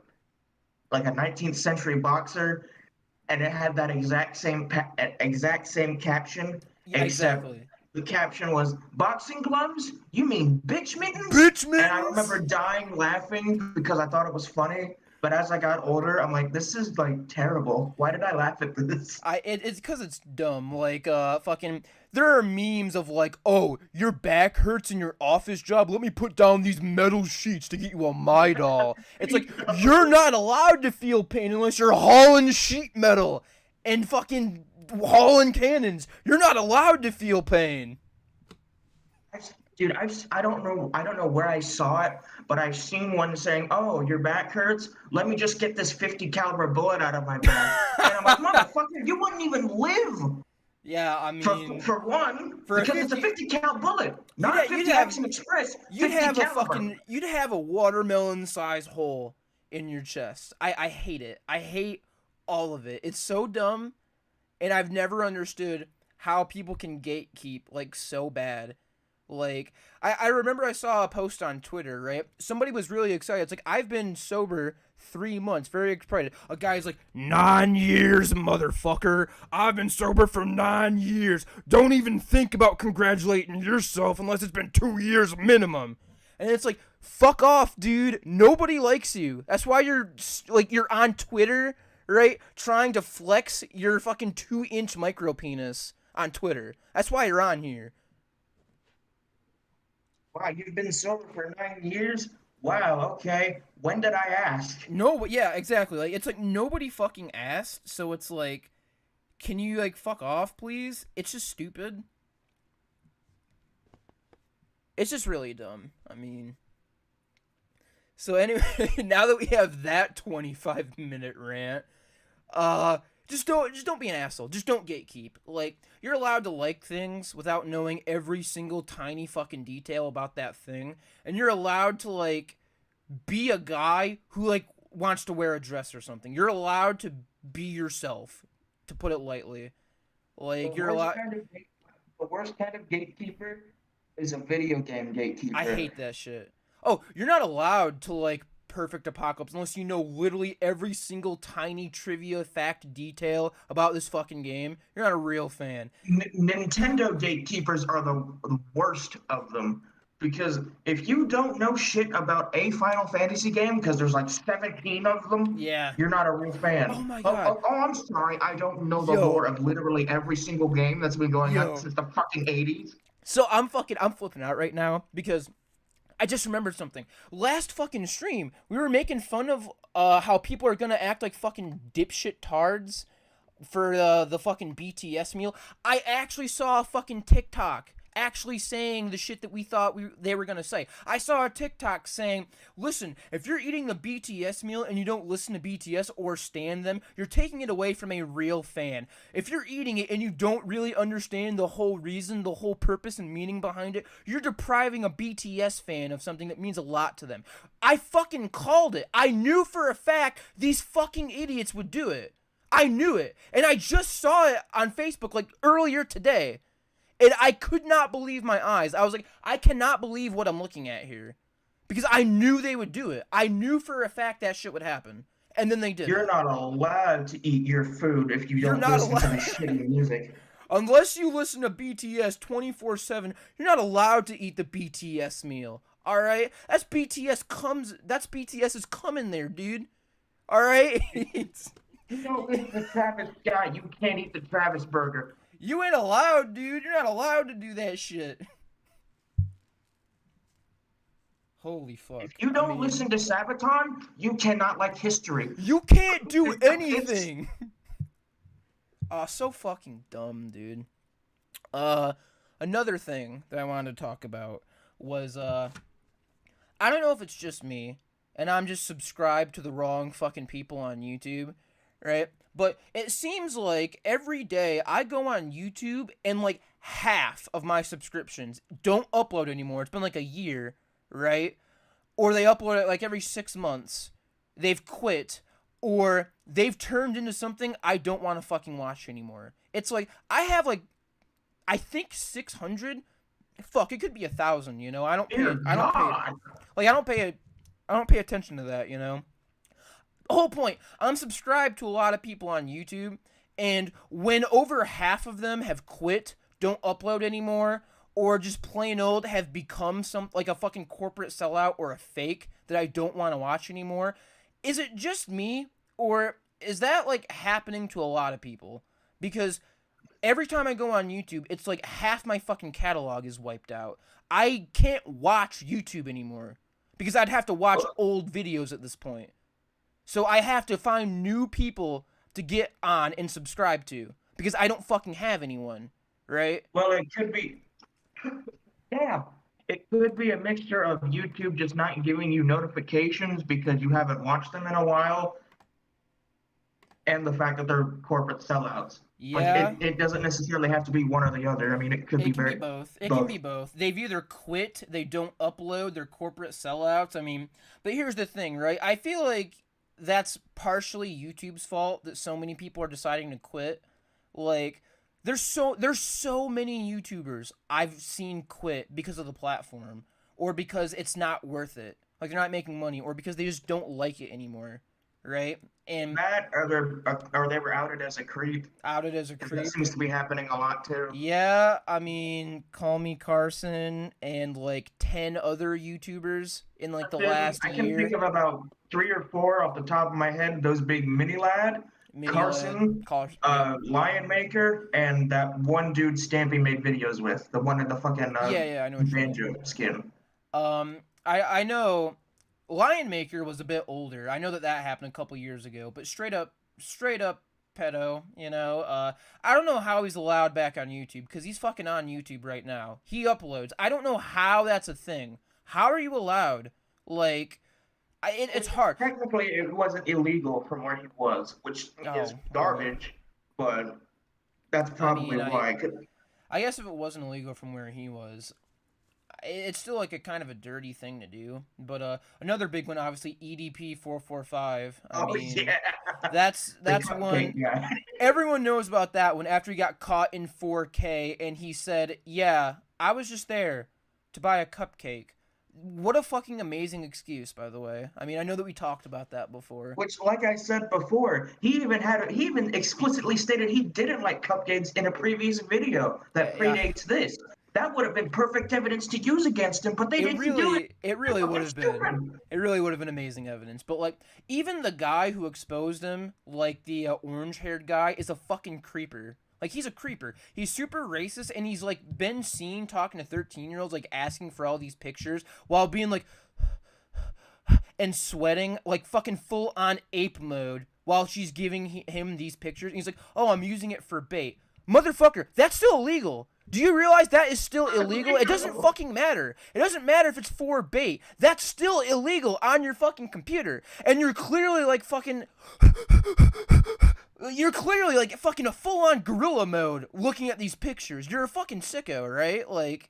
19th century boxer, and it had that exact same caption. Yeah, exactly. The caption was, boxing gloves? You mean bitch mittens? Bitch mittens? And I remember dying laughing because I thought it was funny. But as I got older, I'm like, this is, like, terrible. Why did I laugh at this? It's because it's dumb. Like, fucking, there are memes of, like, oh, your back hurts in your office job? Let me put down these metal sheets to get you a Midol. It's like, you're not allowed to feel pain unless you're hauling sheet metal and fucking hauling cannons. You're not allowed to feel pain. Dude, I don't know where I saw it, but I've seen one saying, "Oh, your back hurts? Let me just get this 50 caliber bullet out of my back." And I'm like, "Motherfucker, you wouldn't even live." Yeah, I mean, for one, because it's a 50 cal bullet, not a 50 Action Express. You'd have a watermelon-sized hole in your chest. I hate it. I hate all of it. It's so dumb, and I've never understood how people can gatekeep like so bad. Like, I remember I saw a post on Twitter, right? Somebody was really excited. It's like, I've been sober 3 months, very excited. A guy's like, 9 years, motherfucker. I've been sober for 9 years. Don't even think about congratulating yourself unless it's been 2 years minimum. And it's like, fuck off, dude. Nobody likes you. That's why you're on Twitter, right? Trying to flex your fucking 2-inch micro penis on Twitter. That's why you're on here. Wow, you've been sober for 9 years? Wow, okay. When did I ask? No, but yeah, exactly. Like, it's like nobody fucking asked, so it's like, can you like fuck off, please? It's just stupid. It's just really dumb. I mean, so anyway, now that we have that 25-minute rant, just don't be an asshole. Just don't gatekeep. Like, you're allowed to like things without knowing every single tiny fucking detail about that thing, and you're allowed to like be a guy who like wants to wear a dress or something. You're allowed to be yourself, to put it lightly. Like, you're allowed. The worst kind of gatekeeper is a video game gatekeeper. I hate that shit. Oh, you're not allowed to like Perfect Apocalypse unless you know literally every single tiny trivia fact detail about this fucking game. You're not a real fan. Nintendo gatekeepers are the worst of them, because if you don't know shit about a Final Fantasy game, because there's like 17 of them, Yeah. you're not a real fan. Oh my god. I'm sorry, I don't know the lore of literally every single game that's been going on since the fucking 80s. So I'm flipping out right now because I just remembered something. Last fucking stream, we were making fun of how people are gonna act like fucking dipshit tards for the fucking BTS meal. I actually saw a fucking TikTok actually saying the shit that we thought they were gonna say. I saw a TikTok saying, listen, if you're eating the BTS meal and you don't listen to BTS or stan them, you're taking it away from a real fan. If you're eating it and you don't really understand the whole reason, the whole purpose and meaning behind it, you're depriving a BTS fan of something that means a lot to them. I fucking called it. I knew for a fact these fucking idiots would do it. I knew it. And I just saw it on Facebook like earlier today. And I could not believe my eyes. I was like, I cannot believe what I'm looking at here. Because I knew they would do it. I knew for a fact that shit would happen. And then they did. You're not allowed to eat your food if you don't listen to the shitty music. Unless you listen to BTS 24/7, you're not allowed to eat the BTS meal. Alright? That's BTS's coming there, dude. Alright? You know, it's the Travis guy. You can't eat the Travis burger. You ain't allowed, dude. You're not allowed to do that shit. Holy fuck. If you don't listen to Sabaton, you cannot like history. You can't do anything. So fucking dumb, dude. Another thing that I wanted to talk about was, I don't know if it's just me, and I'm just subscribed to the wrong fucking people on YouTube, right? But it seems like every day I go on YouTube and like half of my subscriptions don't upload anymore. It's been like a year, right? Or they upload it like every 6 months. They've quit. Or they've turned into something I don't want to fucking watch anymore. It's like, I have like, I think 600. Fuck, it could be 1,000, you know? I don't pay attention to that, you know? The whole point, I'm subscribed to a lot of people on YouTube, and when over half of them have quit, don't upload anymore, or just plain old have become like a fucking corporate sellout or a fake that I don't want to watch anymore, is it just me, or is that like happening to a lot of people? Because every time I go on YouTube, it's like half my fucking catalog is wiped out. I can't watch YouTube anymore because I'd have to watch old videos at this point. So I have to find new people to get on and subscribe to because I don't fucking have anyone, right? Well, it could be, yeah, it could be a mixture of YouTube just not giving you notifications because you haven't watched them in a while, and the fact that they're corporate sellouts. Yeah. Like it doesn't necessarily have to be one or the other. I mean, it could be both. It can be both. They've either quit, they don't upload, they're corporate sellouts. I mean, but here's the thing, right? I feel like that's partially YouTube's fault that so many people are deciding to quit. Like, There's so many YouTubers I've seen quit because of the platform, or because it's not worth it. Like they're not making money, or because they just don't like it anymore, right? And That or they were outed as a creep. outed as a 'Cause that creep. seems to be happening a lot too. Yeah, I mean, Call Me Carson and like 10 other YouTubers in like the last I can think year. of about 3 or 4 off the top of my head. Those big mini lad, Mini Lad, Carson, yep. Lion Maker, and that one dude Stampy made videos with, the one in the fucking Yeah, I know what you mean. banjo skin. I know Lion Maker was a bit older. I know that happened a couple years ago, but straight up pedo, you know. I don't know how he's allowed back on YouTube, because he's fucking on YouTube right now. He uploads. I don't know how that's a thing. How are you allowed? Like, it's hard. Technically, it wasn't illegal from where he was, which is garbage, but that's probably why. I guess if it wasn't illegal from where he was, it's still like a kind of a dirty thing to do. But another big one, obviously, EDP 445. Yeah. That's one. Yeah. Everyone knows about that one after he got caught in 4K and he said, "Yeah, I was just there to buy a cupcake." What a fucking amazing excuse, by the way. I mean, I know that we talked about that before. Which, like I said before, he even explicitly stated he didn't like cupcakes in a previous video that predates this. That would have been perfect evidence to use against him, but they didn't do it. It really would have been. It really would have been amazing evidence. But like, even the guy who exposed him, like the orange-haired guy, is a fucking creeper. Like, he's a creeper. He's super racist, and he's, like, been seen talking to 13-year-olds, like, asking for all these pictures while being, like, and sweating, like, fucking full-on ape mode while she's giving him these pictures. And he's like, "Oh, I'm using it for bait." Motherfucker, that's still illegal. Do you realize that is still illegal? It doesn't fucking matter. It doesn't matter if it's for bait. That's still illegal on your fucking computer. And you're clearly, like, fucking... You're clearly, like, fucking a full-on gorilla mode looking at these pictures. You're a fucking sicko, right? Like,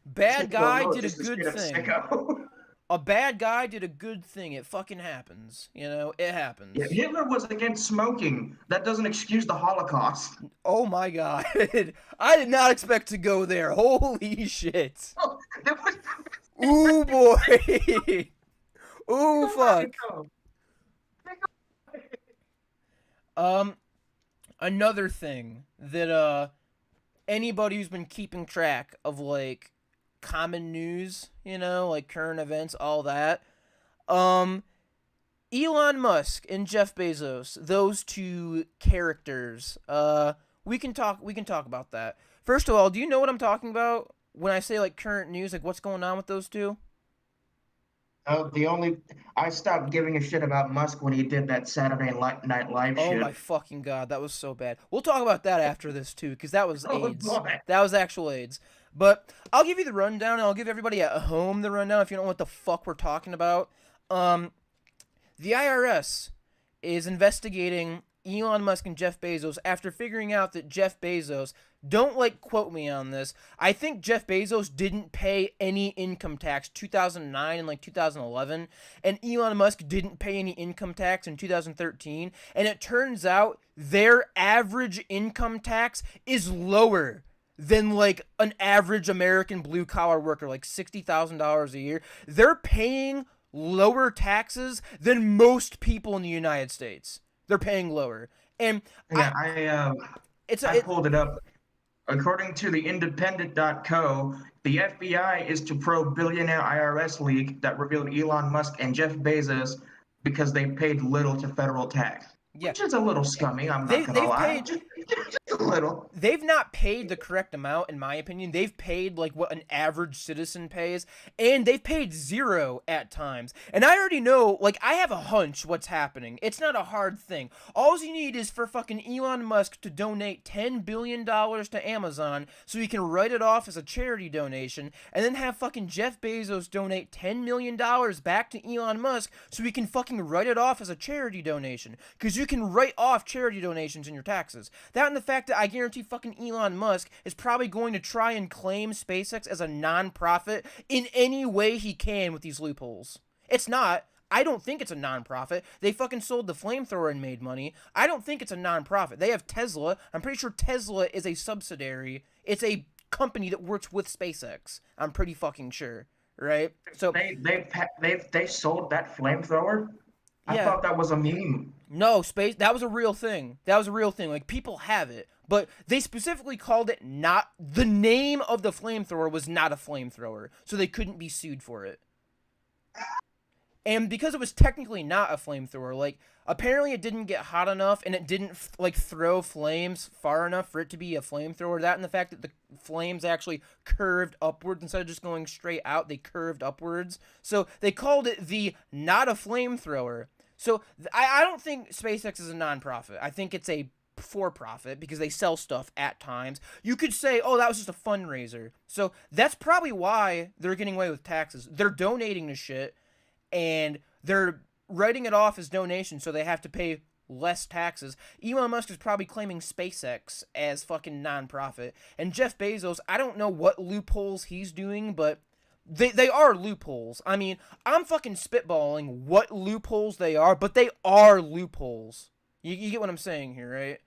bad guy did a good thing. A bad guy did a good thing. It fucking happens. You know, it happens. Yeah, Hitler was against smoking. That doesn't excuse the Holocaust. Oh my god. I did not expect to go there. Holy shit. Oh, Ooh, boy. Ooh, fuck. Another thing that, anybody who's been keeping track of, like, common news, you know, like current events, all that, Elon Musk and Jeff Bezos, those two characters, we can talk about that. First of all, do you know what I'm talking about when I say, like, current news, like, what's going on with those two? I stopped giving a shit about Musk when he did that Saturday Night Live shit. Oh my fucking god, that was so bad. We'll talk about that after this too, because that was AIDS. That was actual AIDS. But I'll give you the rundown, and I'll give everybody at home the rundown if you don't know what the fuck we're talking about. The IRS is investigating Elon Musk and Jeff Bezos after figuring out that Jeff Bezos, don't, like, quote me on this, I think Jeff Bezos didn't pay any income tax 2009 and, like, 2011, and Elon Musk didn't pay any income tax in 2013, and it turns out their average income tax is lower than, like, an average American blue-collar worker, like $60,000 a year. They're paying lower taxes than most people in the United States. They're paying lower. And yeah, I pulled it up. According to the independent.co, the FBI is to probe billionaire IRS leak that revealed Elon Musk and Jeff Bezos because they paid little to federal tax. Yeah. Which is a little scummy, I'm not gonna lie. Just a little. They've not paid the correct amount, in my opinion. They've paid, like, what an average citizen pays, and they've paid zero at times. And I already know, like, I have a hunch what's happening. It's not a hard thing. All you need is for fucking Elon Musk to donate $10 billion to Amazon so he can write it off as a charity donation, and then have fucking Jeff Bezos donate $10 million back to Elon Musk so he can fucking write it off as a charity donation. Because you can write off charity donations in your taxes. That and the fact that I guarantee fucking Elon Musk is probably going to try and claim SpaceX as a non-profit in any way he can with these loopholes. It's not. I don't think it's a nonprofit. They fucking sold the flamethrower and made money. I don't think it's a nonprofit. They have Tesla. I'm pretty sure Tesla is a subsidiary. It's a company that works with SpaceX. I'm pretty fucking sure, right? So they sold that flamethrower. I yeah. thought that was a meme. No, that was a real thing. That was a real thing. Like, people have it. But they specifically called it not... The name of the flamethrower was not a flamethrower. So they couldn't be sued for it. And because it was technically not a flamethrower, like, apparently it didn't get hot enough and it didn't, like, throw flames far enough for it to be a flamethrower. That and the fact that the flames actually curved upwards instead of just going straight out, they curved upwards. So they called it the not a flamethrower. So I don't think SpaceX is a nonprofit. I think it's a for-profit because they sell stuff at times. You could say, oh, that was just a fundraiser. So that's probably why they're getting away with taxes. They're donating to shit, and they're writing it off as donation, so they have to pay less taxes. Elon Musk is probably claiming SpaceX as fucking nonprofit. And Jeff Bezos, I don't know what loopholes he's doing, but they are loopholes. I mean, I'm fucking spitballing what loopholes they are, but they are loopholes. You get what I'm saying here, right?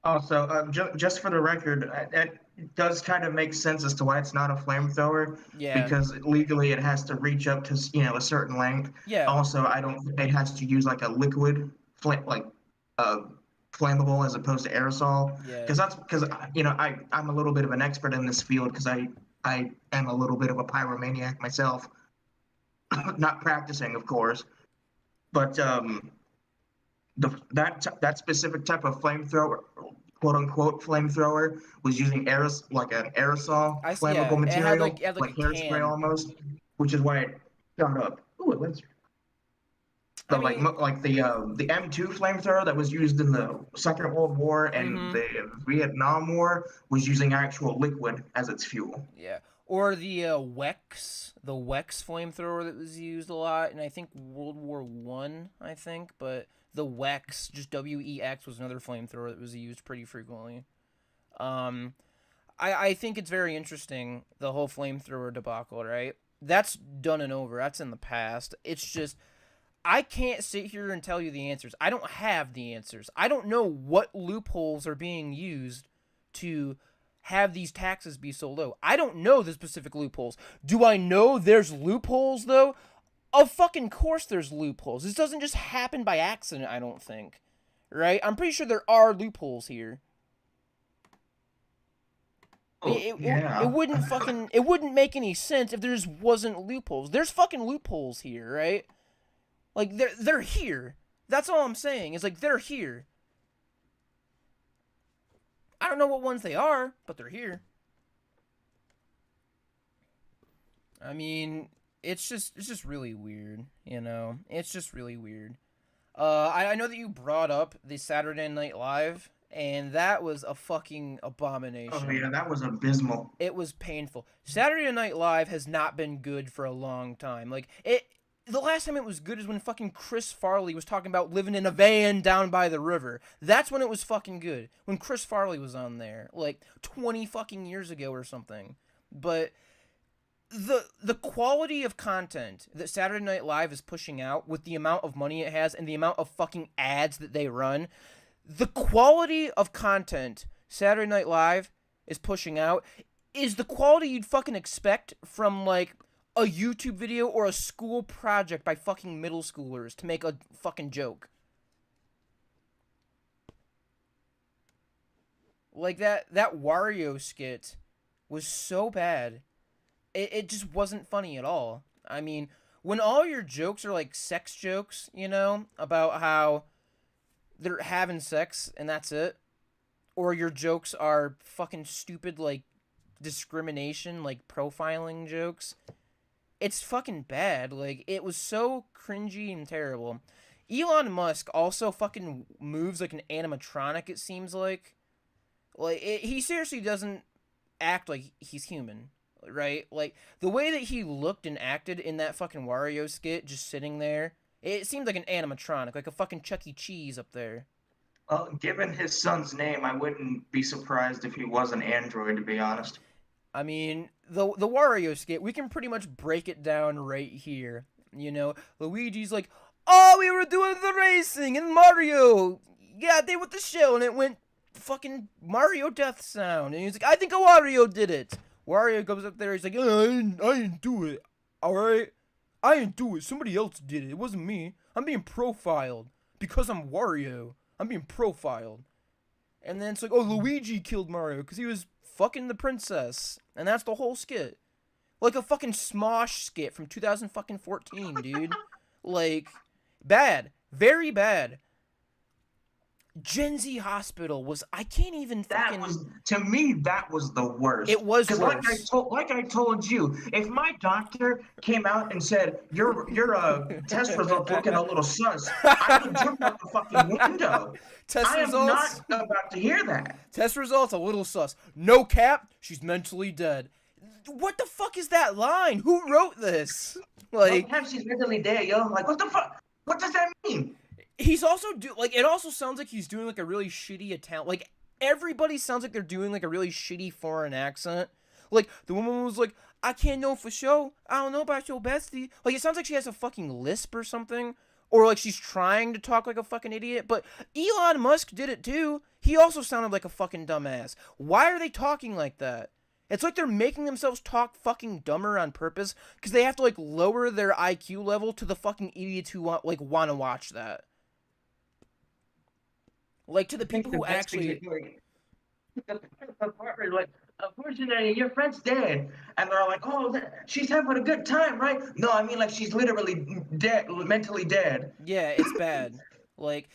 Also, just for the record, it does kind of make sense as to why it's not a flamethower, Yeah. because legally it has to reach up to a certain length. Yeah. Also, I don't. It has to use like a liquid, like flammable as opposed to aerosol. Yeah. Because I'm a little bit of an expert in this field because I am a little bit of a pyromaniac myself. Not practicing, of course, but that specific type of flamethrower, quote unquote flamethrower, was using like an aerosol flammable material, it had like a hairspray can. almost, which is why it shot up. Ooh, it was. I But mean, like the M2 flamethrower that was used in the Second World War and the Vietnam War was using actual liquid as its fuel. yeah. Or the Wex flamethrower that was used a lot, and I think World War One, I think, but the Wex, just WEX, was another flamethrower that was used pretty frequently. I think it's very interesting, the whole flamethrower debacle, right? That's done and over. That's in the past. It's just, I can't sit here and tell you the answers. I don't have the answers. I don't know what loopholes are being used to have these taxes be so low. I don't know the specific loopholes. Do I know there's loopholes, though? Of fucking course there's loopholes. This doesn't just happen by accident, I don't think. Right? I'm pretty sure there are loopholes here. It wouldn't make any sense if there just wasn't loopholes. There's fucking loopholes here, right? Like, they're here. That's all I'm saying, is like, they're here. I don't know what ones they are, but they're here. I mean, it's just really weird, you know? It's just really weird. I know that you brought up the Saturday Night Live, and that was a fucking abomination. Oh yeah, that was abysmal. It was painful. Saturday Night Live has not been good for a long time. Like, the last time it was good is when fucking Chris Farley was talking about living in a van down by the river. That's when it was fucking good. When Chris Farley was on there, like 20 fucking years ago or something. But the quality of content that Saturday Night Live is pushing out, with the amount of money it has and the amount of fucking ads that they run, the quality of content Saturday Night Live is pushing out is the quality you'd fucking expect from, like, a YouTube video or a school project by fucking middle schoolers to make a fucking joke. Like, that Wario skit was so bad. It just wasn't funny at all. I mean, when all your jokes are like sex jokes, you know, about how they're having sex and that's it, or your jokes are fucking stupid, like, discrimination, like, profiling jokes, it's fucking bad. Like, it was so cringy and terrible. Elon Musk also fucking moves like an animatronic, it seems like. Like, he seriously doesn't act like he's human, right? Like, the way that he looked and acted in that fucking Wario skit, just sitting there, it seemed like an animatronic, like a fucking Chuck E. Cheese up there. Well, given his son's name, I wouldn't be surprised if he was an android, to be honest. I mean, the Wario skit, we can pretty much break it down right here. You know, Luigi's like, oh, we were doing the racing, and Mario got there with the shell, and it went fucking Mario death sound. And he's like, I think a Wario did it. Wario goes up there, he's like, I didn't do it, alright? I didn't do it, somebody else did it, it wasn't me. I'm being profiled, because I'm Wario. I'm being profiled. And then it's like, oh, Luigi killed Mario, because he was fucking the princess. And that's the whole skit. Like a fucking Smosh skit from 2014, dude. Like, bad. Very bad. Gen Z Hospital was, I can't even fucking... To me, that was the worst. It was worse. Like I told you, if my doctor came out and said, your test results looking a little sus, I would jump out the fucking window. I am not about to hear that. Test results a little sus. No cap, she's mentally dead. What the fuck is that line? Who wrote this? Like, no cap, she's mentally dead, yo. Like, what the fuck? What does that mean? He's also it also sounds like he's doing like a really shitty Italian. Like, everybody sounds like they're doing like a really shitty foreign accent. Like, the woman was like, I can't know for sure. I don't know about your bestie. Like, it sounds like she has a fucking lisp or something. Or like she's trying to talk like a fucking idiot. But Elon Musk did it too. He also sounded like a fucking dumbass. Why are they talking like that? It's like they're making themselves talk fucking dumber on purpose. Because they have to like lower their IQ level to the fucking idiots who want to watch that. Like, to the people who actually... Like, unfortunately, your friend's dead. And they're like, oh, she's having a good time, right? No, I mean, like, she's literally dead, mentally dead. Yeah, it's bad. Like,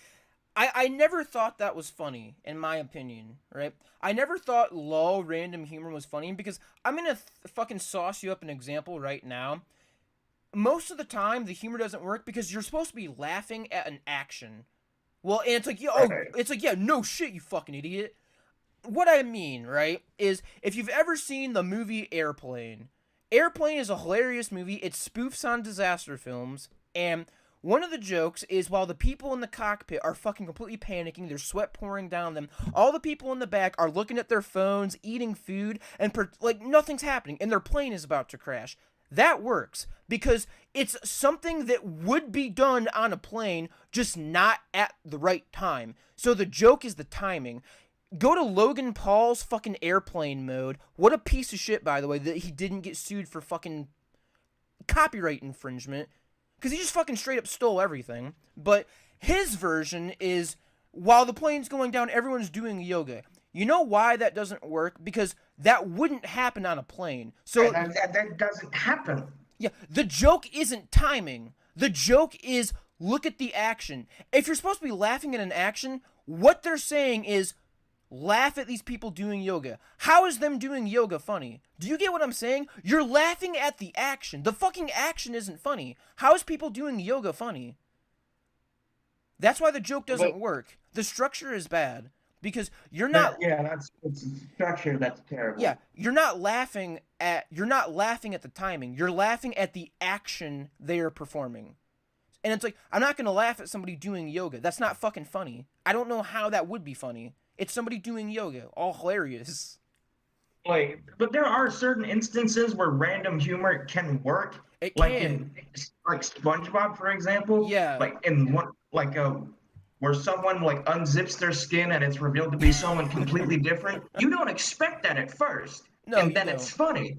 I never thought that was funny, in my opinion, right? I never thought lol random humor was funny, because I'm gonna fucking sauce you up an example right now. Most of the time, the humor doesn't work because you're supposed to be laughing at an action. Well, and it's like, yeah, no shit, you fucking idiot. What I mean, right, is if you've ever seen the movie Airplane, Airplane is a hilarious movie. It spoofs on disaster films, and one of the jokes is while the people in the cockpit are fucking completely panicking, there's sweat pouring down them, all the people in the back are looking at their phones, eating food, and like nothing's happening, and their plane is about to crash. That works, because it's something that would be done on a plane, just not at the right time. So the joke is the timing. Go to Logan Paul's fucking airplane mode. What a piece of shit, by the way, that he didn't get sued for fucking copyright infringement. Because he just fucking straight up stole everything. But his version is, while the plane's going down, everyone's doing yoga. You know why that doesn't work? Because that wouldn't happen on a plane. So that doesn't happen. Yeah, the joke isn't timing. The joke is, look at the action. If you're supposed to be laughing at an action, what they're saying is, laugh at these people doing yoga. How is them doing yoga funny? Do you get what I'm saying? You're laughing at the action. The fucking action isn't funny. How is people doing yoga funny? That's why the joke doesn't work. The structure is bad. Because you're not... it's a structure that's terrible. Yeah, you're not laughing at the timing. You're laughing at the action they are performing. And it's like, I'm not going to laugh at somebody doing yoga. That's not fucking funny. I don't know how that would be funny. It's somebody doing yoga. All hilarious. Like, but there are certain instances where random humor can work. It like can. Like SpongeBob, for example. Yeah. Where someone like unzips their skin and it's revealed to be someone completely different. You don't expect that at first. No, and then it's funny.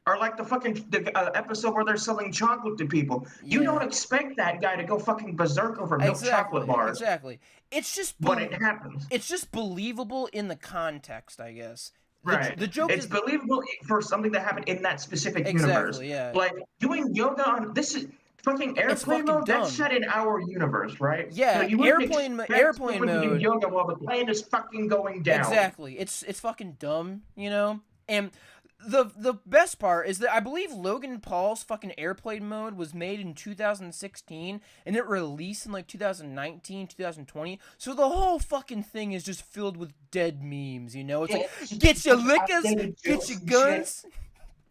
Or like the episode where they're selling chocolate to people. You don't expect that guy to go fucking berserk over milk chocolate bars. Exactly. It's just... But it happens. It's just believable in the context, I guess. Right. The joke is believable for something that happened in that specific universe. Yeah. Like doing yoga on this is fucking airplane mode. That's set in our universe, right? Yeah. So you airplane mode. Do yoga while the plane is fucking going down. Exactly. It's fucking dumb, you know. And the best part is that I believe Logan Paul's fucking airplane mode was made in 2016 and it released in like 2019, 2020. So the whole fucking thing is just filled with dead memes, you know? It's like, get your liquors, get your guns.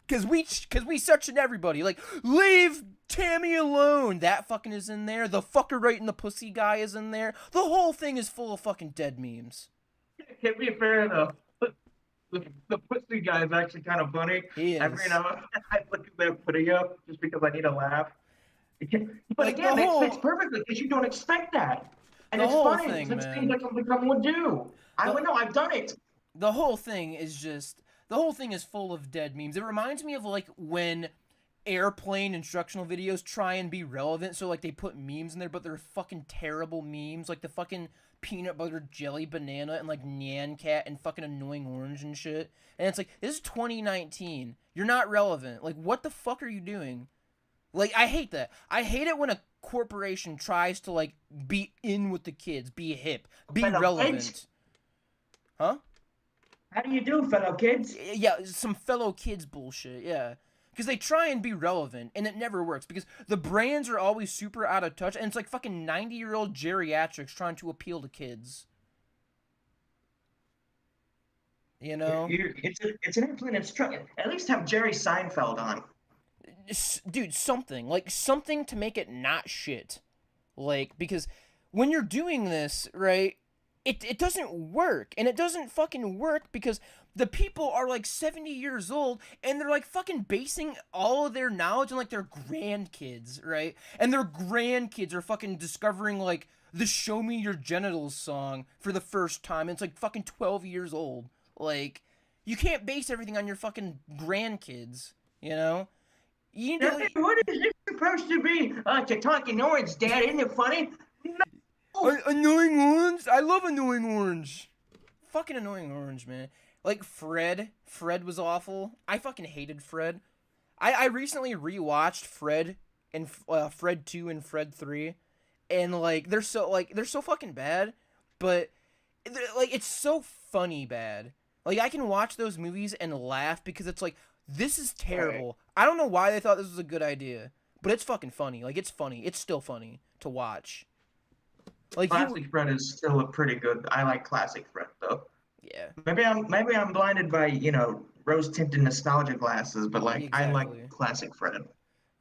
Cause we searching everybody. Like, leave Tammy alone. That fucking is in there. The fucker right in the pussy guy is in there. The whole thing is full of fucking dead memes. Can be fair enough. The pussy guy is actually kind of funny. He Every is. now and then I look at that video just because I need a laugh. But Like again, that fits perfectly because you don't expect that. And the it's whole funny thing, because it's things man. like someone would do. I The would know, I've done it. the whole thing is just the whole thing is full of dead memes. It reminds me of like when airplane instructional videos try and be relevant, so like they put memes in there, but they're fucking terrible memes, like the fucking peanut butter jelly banana and like Nyan Cat and fucking annoying orange and shit. And it's like, this is 2019. You're not relevant. Like, what the fuck are you doing? Like, I hate that. I hate it when a corporation tries to like be in with the kids, be hip, be Fellow relevant. kids, Huh? how do you do, fellow kids? Yeah, some fellow kids bullshit, yeah. Because they try and be relevant, and it never works. Because the brands are always super out of touch, and it's like fucking 90-year-old geriatrics trying to appeal to kids. You know? It's an influence. At least have Jerry Seinfeld on. Dude, something. Like, something to make it not shit. Like, because when you're doing this, right, it doesn't work. And it doesn't fucking work because the people are like 70 years old and they're like fucking basing all of their knowledge on like their grandkids, right? And their grandkids are fucking discovering like the Show Me Your Genitals song for the first time. And it's like fucking 12 years old. Like, you can't base everything on your fucking grandkids, you know? You know, What is this supposed to be? It's a talking orange, Dad. Isn't it funny? Annoying orange? I love annoying orange. Fucking annoying orange, man. Like Fred. Fred was awful. I fucking hated Fred. I recently rewatched Fred and Fred 2 and Fred 3, and like they're so fucking bad, but like it's so funny bad. Like I can watch those movies and laugh because it's like, this is terrible. Right. I don't know why they thought this was a good idea, but it's fucking funny. Like it's funny. It's still funny to watch. Like classic Fred is still a pretty good. I like classic Fred though. Yeah. Maybe I'm blinded by rose tinted nostalgia glasses, but like exactly. I like classic Fred.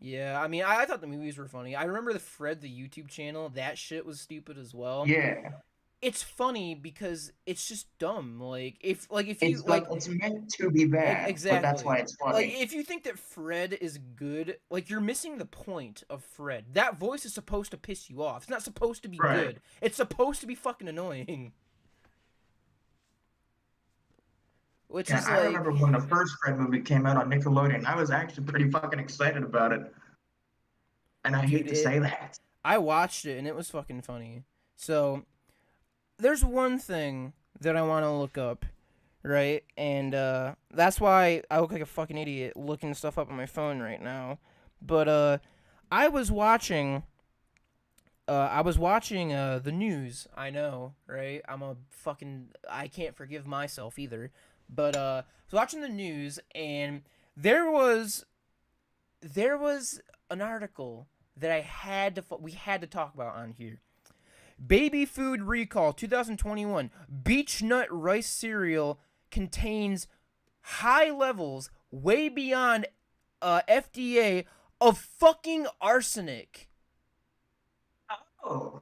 Yeah, I mean, I thought the movies were funny. I remember the Fred the YouTube channel. That shit was stupid as well. Yeah. It's funny because it's just dumb. Like if you it's like it's meant to be bad, exactly. But that's why it's funny. Like if you think that Fred is good, like you're missing the point of Fred. That voice is supposed to piss you off. It's not supposed to be good. It's supposed to be fucking annoying. Which is I remember when the first Fred movie came out on Nickelodeon. I was actually pretty fucking excited about it. And I hate to say that. I watched it and it was fucking funny. So there's one thing that I want to look up, right? And that's why I look like a fucking idiot looking stuff up on my phone right now. But I was watching the news. I know, right? I can't forgive myself either. But I was watching the news and there was an article that we had to talk about on here. Baby food recall 2021. Beech nut rice cereal contains high levels, way beyond FDA, of fucking arsenic. Oh.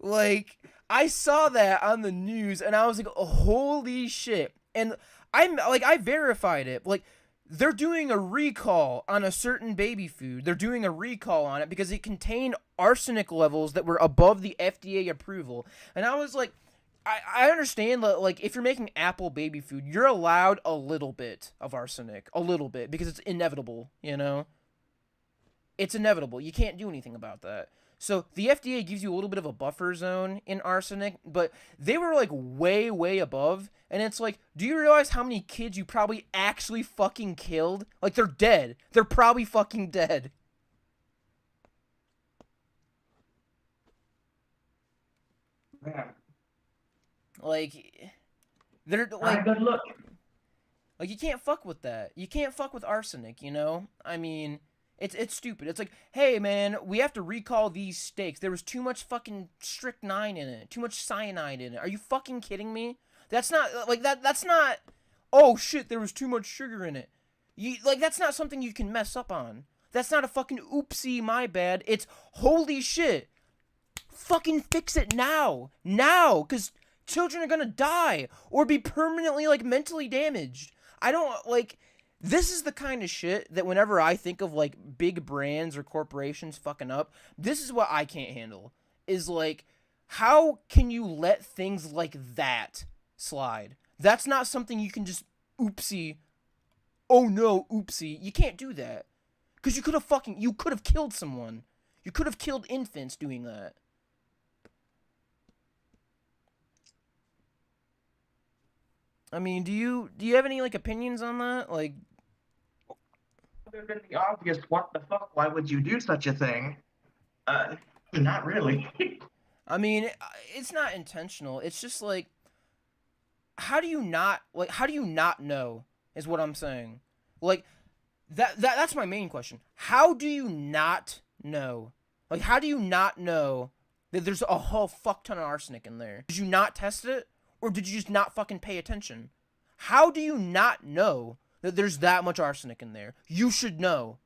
Like, I saw that on the news and I was like, oh, holy shit. And I verified it. Like, they're doing a recall on a certain baby food. They're doing a recall on it because it contained arsenic levels that were above the FDA approval. And I was like, I understand that, like, if you're making apple baby food, you're allowed a little bit of arsenic. A little bit. Because it's inevitable, you know? It's inevitable. You can't do anything about that. So the FDA gives you a little bit of a buffer zone in arsenic, but they were like way, way above. And it's like, do you realize how many kids you probably actually fucking killed? Like, they're dead. They're probably fucking dead. Yeah. Like, they're like, good look. Like, you can't fuck with that. You can't fuck with arsenic, you know? I mean, it's stupid. It's like, hey, man, we have to recall these steaks. There was too much fucking strychnine in it. Too much cyanide in it. Are you fucking kidding me? That's not, like, that's not, oh, shit, there was too much sugar in it. That's not something you can mess up on. That's not a fucking oopsie, my bad. It's, holy shit. Fucking fix it now. Now. Because children are gonna die or be permanently, like, mentally damaged. I don't, like, this is the kind of shit that whenever I think of, like, big brands or corporations fucking up, this is what I can't handle. Is, like, how can you let things like that slide? That's not something you can just, oopsie, oh no, oopsie. You can't do that. Because you could have killed someone. You could have killed infants doing that. I mean, do you have any, like, opinions on that? Like, Other than the obvious, what the fuck? Why would you do such a thing? Not really. I mean, it's not intentional. It's just like, how do you not know? Is what I'm saying. Like, that's my main question. How do you not know? Like, how do you not know that there's a whole fuck ton of arsenic in there? Did you not test it? Or did you just not fucking pay attention? How do you not know that there's that much arsenic in there? You should know.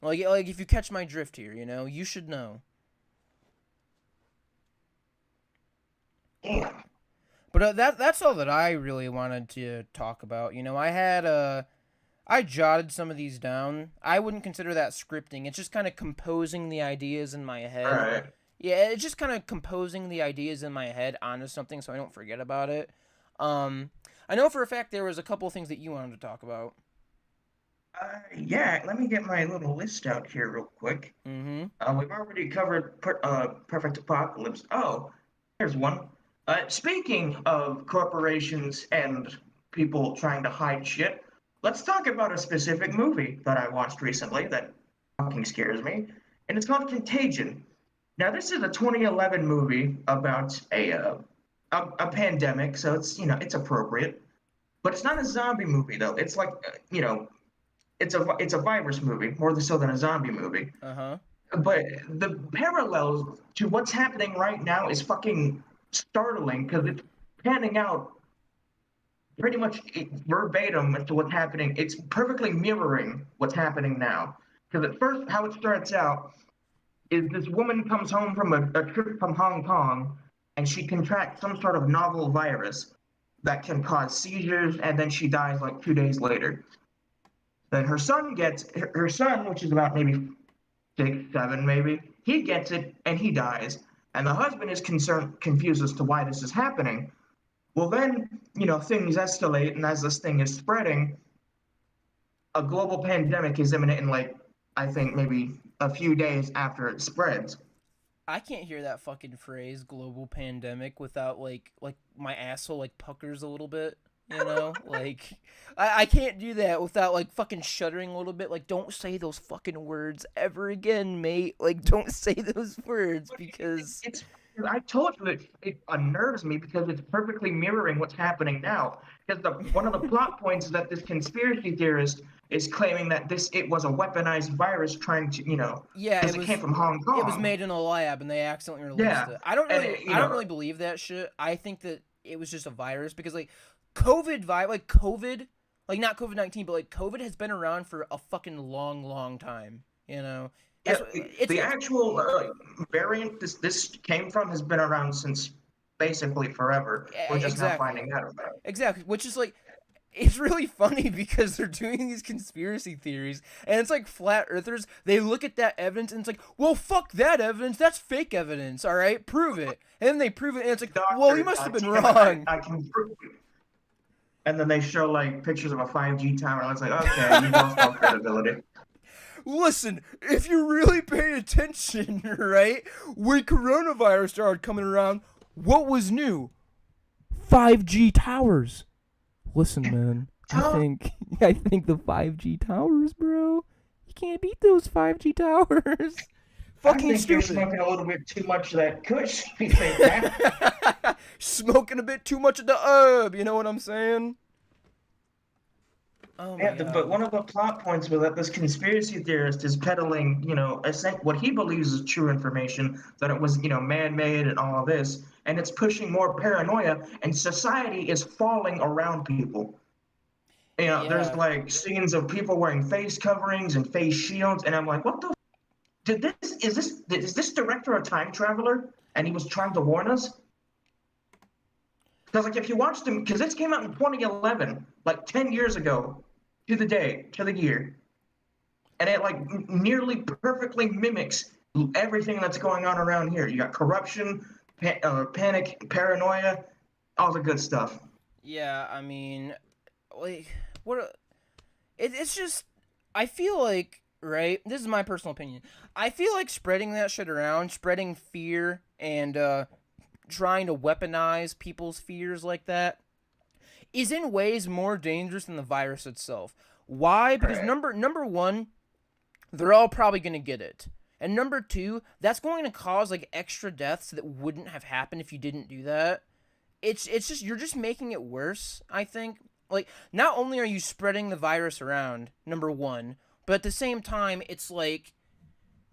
Like if you catch my drift here, you know, you should know. Damn. But that's all that I really wanted to talk about. You know, I jotted some of these down. I wouldn't consider that scripting. It's just kind of composing the ideas in my head. All right. Yeah, it's just kind of composing the ideas in my head onto something so I don't forget about it. I know for a fact there was a couple of things that you wanted to talk about. Yeah, let me get my little list out here real quick. Mm-hmm. We've already covered Perfect Apocalypse. Oh, here's one. Speaking of corporations and people trying to hide shit, let's talk about a specific movie that I watched recently that fucking scares me, and it's called Contagion. Now, this is a 2011 movie about a pandemic, so it's appropriate, but it's not a zombie movie though. It's like it's a virus movie more so than a zombie movie. Uh-huh. But the parallels to what's happening right now is fucking startling because it's panning out pretty much verbatim as to what's happening. It's perfectly mirroring what's happening now. Because at first, how it starts out is this woman comes home from a trip from Hong Kong and she contracts some sort of novel virus that can cause seizures, and then she dies like 2 days later. Then her son, which is about maybe 6, 7 maybe, he gets it and he dies. And the husband is confused as to why this is happening. Well, then, things escalate, and as this thing is spreading, a global pandemic is imminent in, like, I think maybe a few days after it spreads. I can't hear that fucking phrase, global pandemic, without, like my asshole, like, puckers a little bit, you know? Like, I can't do that without, like, fucking shuddering a little bit. Like, don't say those fucking words ever again, mate. Like, don't say those words, because... I told you it unnerves me because it's perfectly mirroring what's happening now. Because one of the plot points is that this conspiracy theorist is claiming that it was a weaponized virus trying to, because it came from Hong Kong. It was made in a lab and they accidentally released it. I don't really believe that shit. I think that it was just a virus because, like, COVID, like not COVID-19, but like COVID has been around for a fucking long, long time, you know? Yeah, the actual variant this came from has been around since basically forever. We're just not finding out about it. Exactly, which is like, it's really funny because they're doing these conspiracy theories, and it's like flat earthers. They look at that evidence and it's like, well, fuck that evidence. That's fake evidence. All right, prove it. And then they prove it, and it's like, well, you must have been wrong. I can prove it. And then they show like pictures of a 5G tower, and it's like, okay, you lost all credibility. Listen, if you really pay attention, right, when coronavirus started coming around, what was new? 5G towers. Listen, man, I think the 5G towers, bro. You can't beat those 5G towers. Fucking stupid. You're smoking a little bit too much of that kush. You think that? Smoking a bit too much of the herb, you know what I'm saying? Oh my God. But one of the plot points was that this conspiracy theorist is peddling, what he believes is true information, that it was, man-made and all of this, and it's pushing more paranoia, and society is falling around people. There's like scenes of people wearing face coverings and face shields, and I'm like, what the Is this director a time traveler and he was trying to warn us? Because like if you watched him, because this came out in 2011, like 10 years ago, to the day, to the year, and it like nearly perfectly mimics everything that's going on around here. You got corruption, panic, paranoia, all the good stuff. Yeah, I mean, like, it's just, I feel like, right, this is my personal opinion, I feel like spreading that shit around, spreading fear, and, trying to weaponize people's fears like that, is in ways more dangerous than the virus itself. Why? Because number one, they're all probably going to get it. And number two, that's going to cause, like, extra deaths that wouldn't have happened if you didn't do that. It's just, you're just making it worse, I think. Like, not only are you spreading the virus around, number one, but at the same time, it's like,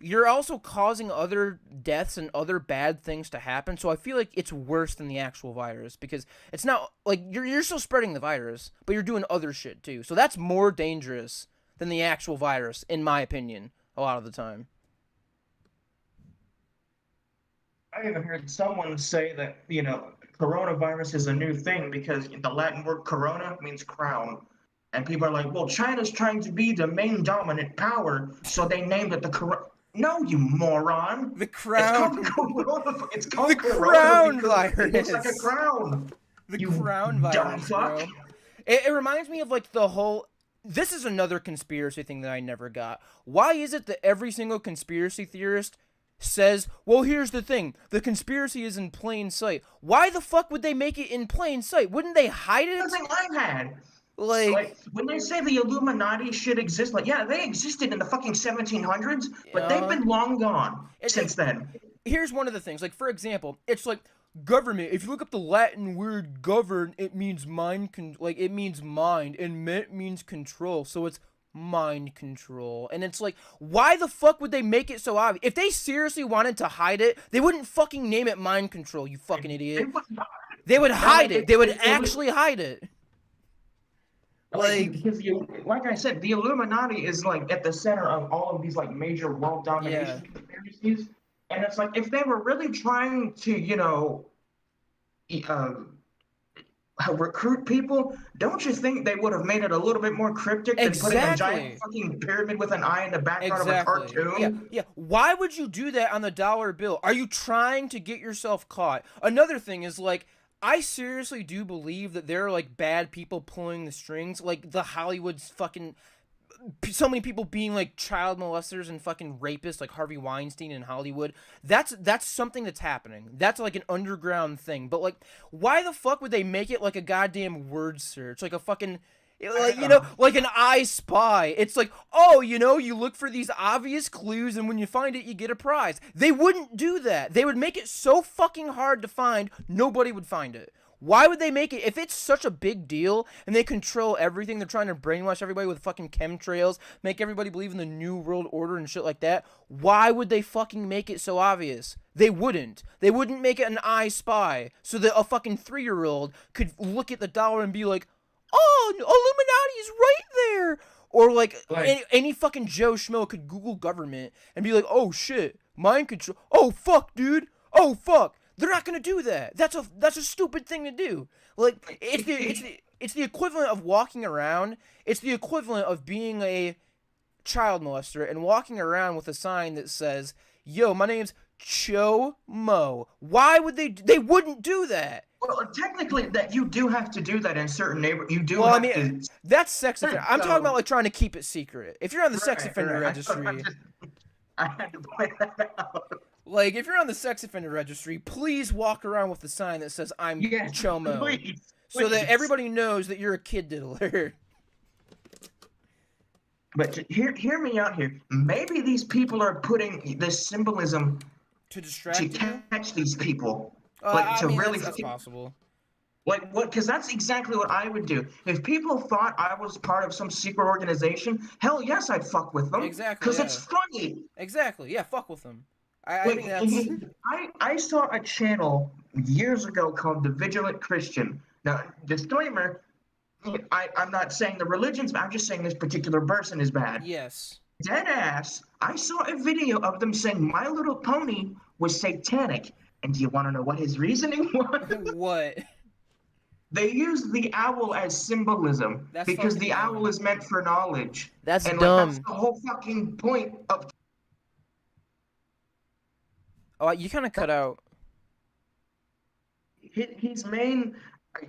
you're also causing other deaths and other bad things to happen. So I feel like it's worse than the actual virus, because it's not, like, you're still spreading the virus, but you're doing other shit too. So that's more dangerous than the actual virus, in my opinion, a lot of the time. I even heard someone say that, coronavirus is a new thing because the Latin word corona means crown. And people are like, well, China's trying to be the main dominant power, so they named it the corona. No, you moron. The crown. It's called corona. It's called the crown virus. It looks like a crown. The crown virus, bro. It reminds me of, like, the whole... This is another conspiracy thing that I never got. Why is it that every single conspiracy theorist says, well, here's the thing, the conspiracy is in plain sight? Why the fuck would they make it in plain sight? Wouldn't they hide it? That's the thing I've had. Like, when they say the Illuminati shit exists, like, yeah, they existed in the fucking 1700s, but they've been long gone since then. Here's one of the things, like, for example, it's like, government, if you look up the Latin word govern, it means it means mind, and means control, so it's mind control. And it's like, why the fuck would they make it so obvious? If they seriously wanted to hide it, they wouldn't fucking name it mind control, you fucking idiot. They would hide it. They would actually hide it. Because like I said, the Illuminati is like at the center of all of these like major world domination conspiracies. And it's like, if they were really trying to, recruit people, don't you think they would have made it a little bit more cryptic than putting a giant fucking pyramid with an eye in the background of a cartoon? Yeah. Why would you do that on the dollar bill? Are you trying to get yourself caught? Another thing is, like, I seriously do believe that there are, like, bad people pulling the strings, like the Hollywood's fucking... So many people being, like, child molesters and fucking rapists, like Harvey Weinstein in Hollywood. That's something that's happening. That's, like, an underground thing. But, like, why the fuck would they make it, like, a goddamn word search? Like a fucking... Like, like an I Spy. It's like, oh, you look for these obvious clues, and when you find it, you get a prize. They wouldn't do that. They would make it so fucking hard to find, nobody would find it. Why would they make it? If it's such a big deal, and they control everything, they're trying to brainwash everybody with fucking chemtrails, make everybody believe in the New World Order and shit like that, why would they fucking make it so obvious? They wouldn't. They wouldn't make it an I Spy, so that a fucking 3-year-old could look at the dollar and be like, oh, Illuminati is right there. Or, like, any fucking Joe Schmo could Google government and be like, oh, shit, mind control. Oh, fuck, dude. Oh, fuck. They're not going to do that. That's a stupid thing to do. Like, it's the equivalent of walking around. It's the equivalent of being a child molester and walking around with a sign that says, yo, my name's Cho Mo. Why would they wouldn't do that? Well, technically, that you do have to do that in certain neighborhoods. You do have to. That's sex offender. I'm talking about, like, trying to keep it secret. If you're on the sex offender registry, I had to point that out. Like, if you're on the sex offender registry, please walk around with a sign that says "I'm Chomo," so that everybody knows that you're a kid diddler. But hear me out here. Maybe these people are putting this symbolism to distract to you? catch these people. That's possible. Like what? Because that's exactly what I would do. If people thought I was part of some secret organization, hell yes, I'd fuck with them. Exactly. Because it's funny. Exactly. Yeah, fuck with them. I think that's. I saw a channel years ago called The Vigilant Christian. Now, disclaimer. I'm not saying the religions, but I'm just saying this particular person is bad. Yes. Dead ass. I saw a video of them saying My Little Pony was satanic. And do you want to know what his reasoning was? What? They used the owl as symbolism That's because fucking the owl dumb. is meant for knowledge. That's And like that's dumb. the whole fucking point of Oh, you kind of cut out. his main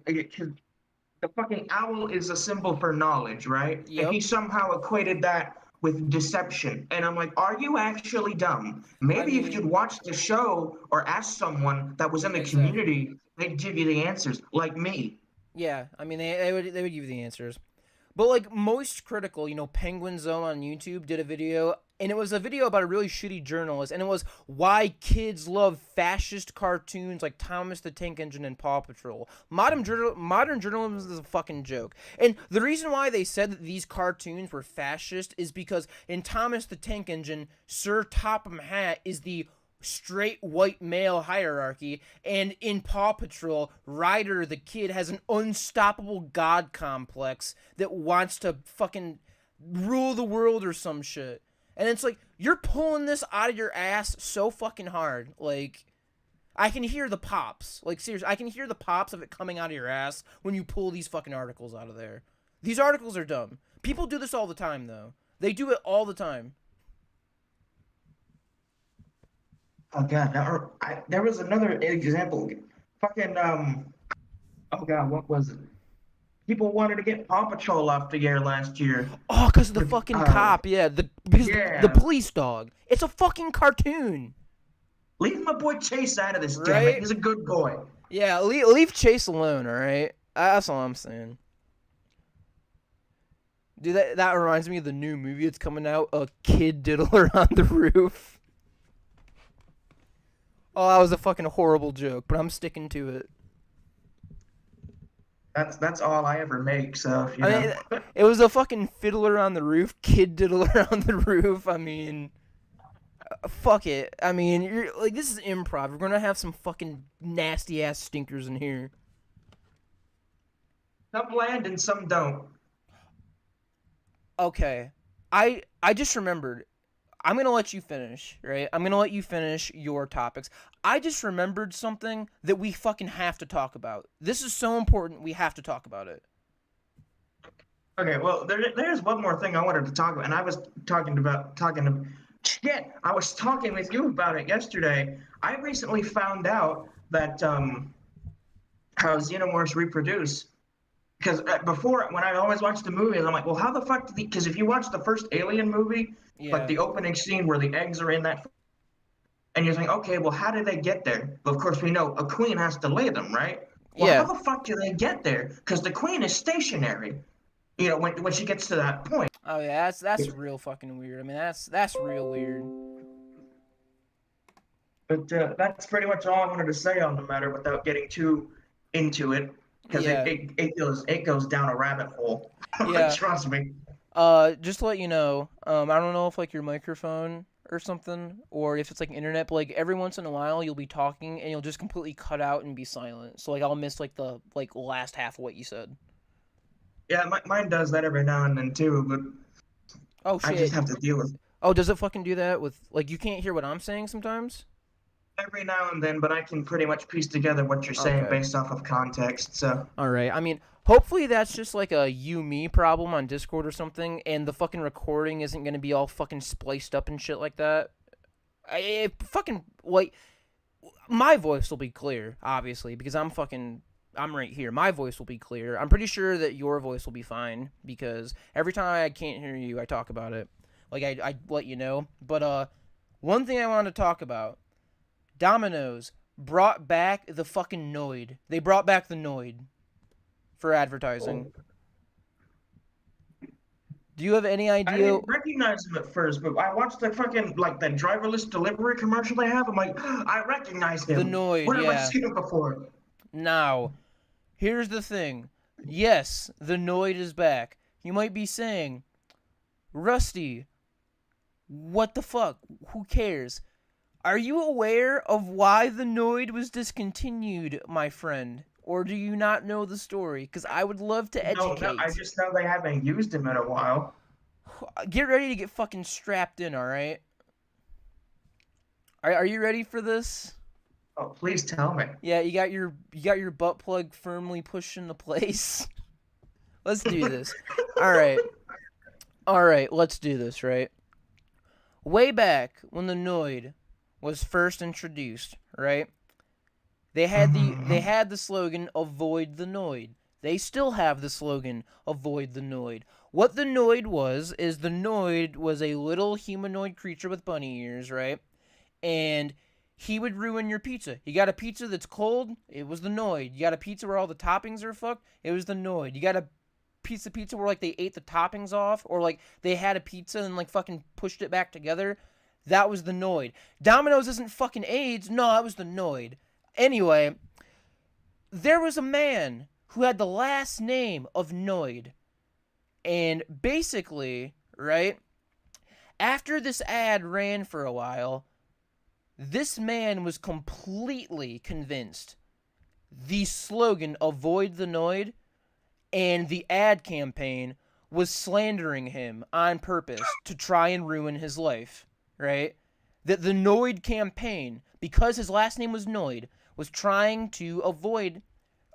the fucking owl is a symbol for knowledge, right? And Yep. he somehow equated that with deception. And I'm like, are you actually dumb? I Maybe if you'd mean, watched the show or asked someone that was in the exactly. community, they'd give you the answers, like me. Yeah, I mean they would give you the answers. But like most critical, Penguin Zone on YouTube did a video, and it was a video about a really shitty journalist, and it was why kids love fascist cartoons like Thomas the Tank Engine and Paw Patrol. Modern journalism is a fucking joke. And the reason why they said that these cartoons were fascist is because in Thomas the Tank Engine, Sir Topham Hatt is the straight white male hierarchy, and in Paw Patrol, Ryder the kid has an unstoppable god complex that wants to fucking rule the world or some shit. And it's like, you're pulling this out of your ass so fucking hard. Like, I can hear the pops. Like, seriously, I can hear the pops of it coming out of your ass when you pull these fucking articles out of there. These articles are dumb. People do this all the time, though. They do it all the time. Oh god, there was another example. Fucking oh god, what was it? People wanted to get Paw Patrol off the air last year. Oh, because of the fucking cop, yeah. Because the Yeah. police dog. It's a fucking cartoon. Leave my boy Chase out of this, damn it. Right? He's a good boy. Yeah, leave Chase alone, alright? That's all I'm saying. Dude, that reminds me of the new movie that's coming out, A Kid Diddler on the Roof. Oh, that was a fucking horrible joke, but I'm sticking to it. That's all I ever make, so you I know. mean, it was a fucking Fiddler on the Roof, Kid Diddler on the Roof. I mean, fuck it. I mean, you're like, this is improv. We're gonna have some fucking nasty ass stinkers in here. Some land and some don't. Okay, I just remembered. I'm gonna let you finish, right? I'm gonna let you finish your topics. I just remembered something that we fucking have to talk about. This is so important. We have to talk about it. Okay, well, there's one more thing I wanted to talk about, and I was talking to shit. I was talking with you about it yesterday. I recently found out that how xenomorphs reproduce. Because before, when I always watched the movies, I'm like, well, how the fuck did because if you watch the first Alien movie, like Yeah, the opening scene where the eggs are in that, and you're thinking, okay, well, how did they get there? Well, of course, we know a queen has to lay them, right? Well, how yeah. the fuck do they get there? Because the queen is stationary, when she gets to that point. Oh yeah, that's real fucking weird. I mean, that's real weird. But that's pretty much all I wanted to say on the matter without getting too into it, because Yeah, it goes down a rabbit hole. yeah. Trust me. Just to let you know, I don't know if like your microphone or something, or if it's like internet, but like every once in a while you'll be talking and you'll just completely cut out and be silent. So like I'll miss like the last half of what you said. Yeah, mine does that every now and then too, but Oh I just shit. have to deal with it Oh, does it fucking do that with like you can't hear what I'm saying sometimes? every now and then. But I can pretty much piece together what you're saying Okay. based off of context. So All right. I mean, hopefully that's just like a you me problem on Discord or something, and the fucking recording isn't gonna be all fucking spliced up and shit like that. Fucking like my voice will be clear, obviously, because I'm right here. My voice will be clear. I'm pretty sure that your voice will be fine because every time I can't hear you, I talk about it. Like I let you know. But one thing I wanted to talk about: Domino's brought back the fucking Noid. They brought back the Noid for advertising. Do you have any I idea? didn't recognize him at first, but I watched the fucking like that driverless delivery commercial they have. I'm like, I recognize The him. Noid, Where have I yeah. seen him before? Now, here's the thing. Yes, the Noid is back. You might be saying, Rusty, what the fuck? Who cares? Are you aware of why the Noid was discontinued, my friend? Or do you not know the story? Because I would love to No, I educate. just know they haven't used him in a while. Get ready to get fucking strapped in, all right? Are you ready for this? Oh, please tell me. Yeah, you got your butt plug firmly pushed into place. Let's do this. All right. All right, let's do this, right? Way back when the Noid was first introduced, right? They had the slogan "Avoid the Noid." They still have the slogan "Avoid the Noid." What the Noid was is the Noid was a little humanoid creature with bunny ears, right? And he would ruin your pizza. You got a pizza that's cold, it was the Noid. You got a pizza where all the toppings are fucked, it was the Noid. You got a piece of pizza where like they ate the toppings off, or like they had a pizza and like fucking pushed it back together, that was the Noid. Domino's isn't fucking AIDS, no, it was the Noid. Anyway, there was a man who had the last name of Noid. And basically, right, after this ad ran for a while, this man was completely convinced the slogan "Avoid the Noid" and the ad campaign was slandering him on purpose to try and ruin his life, right? That the Noid campaign, because his last name was Noid, was trying to avoid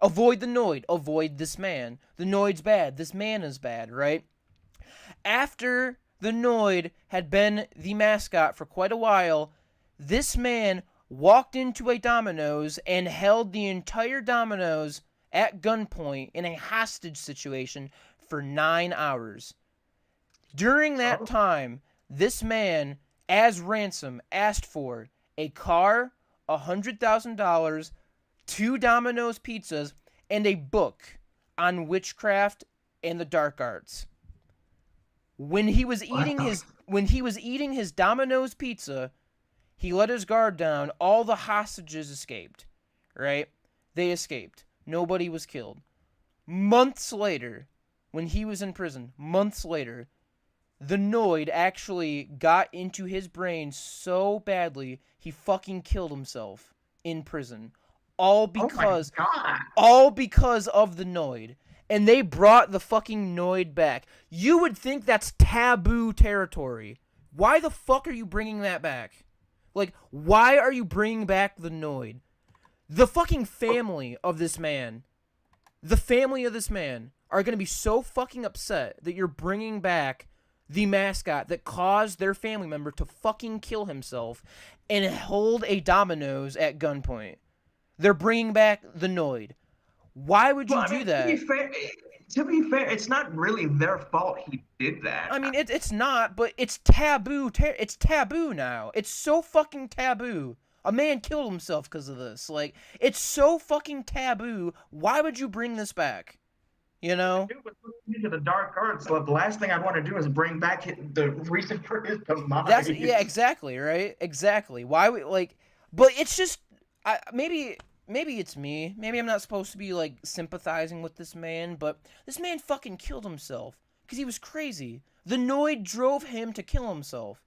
the Noid, avoid this man. The Noid's bad, this man is bad, right? After the Noid had been the mascot for quite a while, this man walked into a Domino's and held the entire Domino's at gunpoint in a hostage situation for 9 hours. During that time, this man, as ransom, asked for a car, $100,000, 2 Domino's pizzas, and a book on witchcraft and the dark arts. When he was eating his Domino's pizza, he let his guard down. All the hostages escaped, right? They escaped. Nobody was killed. Months later, when he was in prison, the Noid actually got into his brain so badly, he fucking killed himself in prison. All because of the Noid. And they brought the fucking Noid back. You would think that's taboo territory. Why the fuck are you bringing that back? Like, why are you bringing back the Noid? The fucking family of this man are going to be so fucking upset that you're bringing back the mascot that caused their family member to fucking kill himself and hold a Domino's at gunpoint. They're bringing back the Noid. Why would you do that? To be fair, it's not really their fault he did that. I mean, it's not, but it's taboo. It's taboo now. It's so fucking taboo. A man killed himself because of this. Like, it's so fucking taboo. Why would you bring this back? You know? It was into the dark arts. So the last thing I'd want to do is bring back the reason for his demise. Yeah, exactly, right? Exactly. Why would, like, but it's just, maybe it's me. Maybe I'm not supposed to be, like, sympathizing with this man, but this man fucking killed himself because he was crazy. The Noid drove him to kill himself.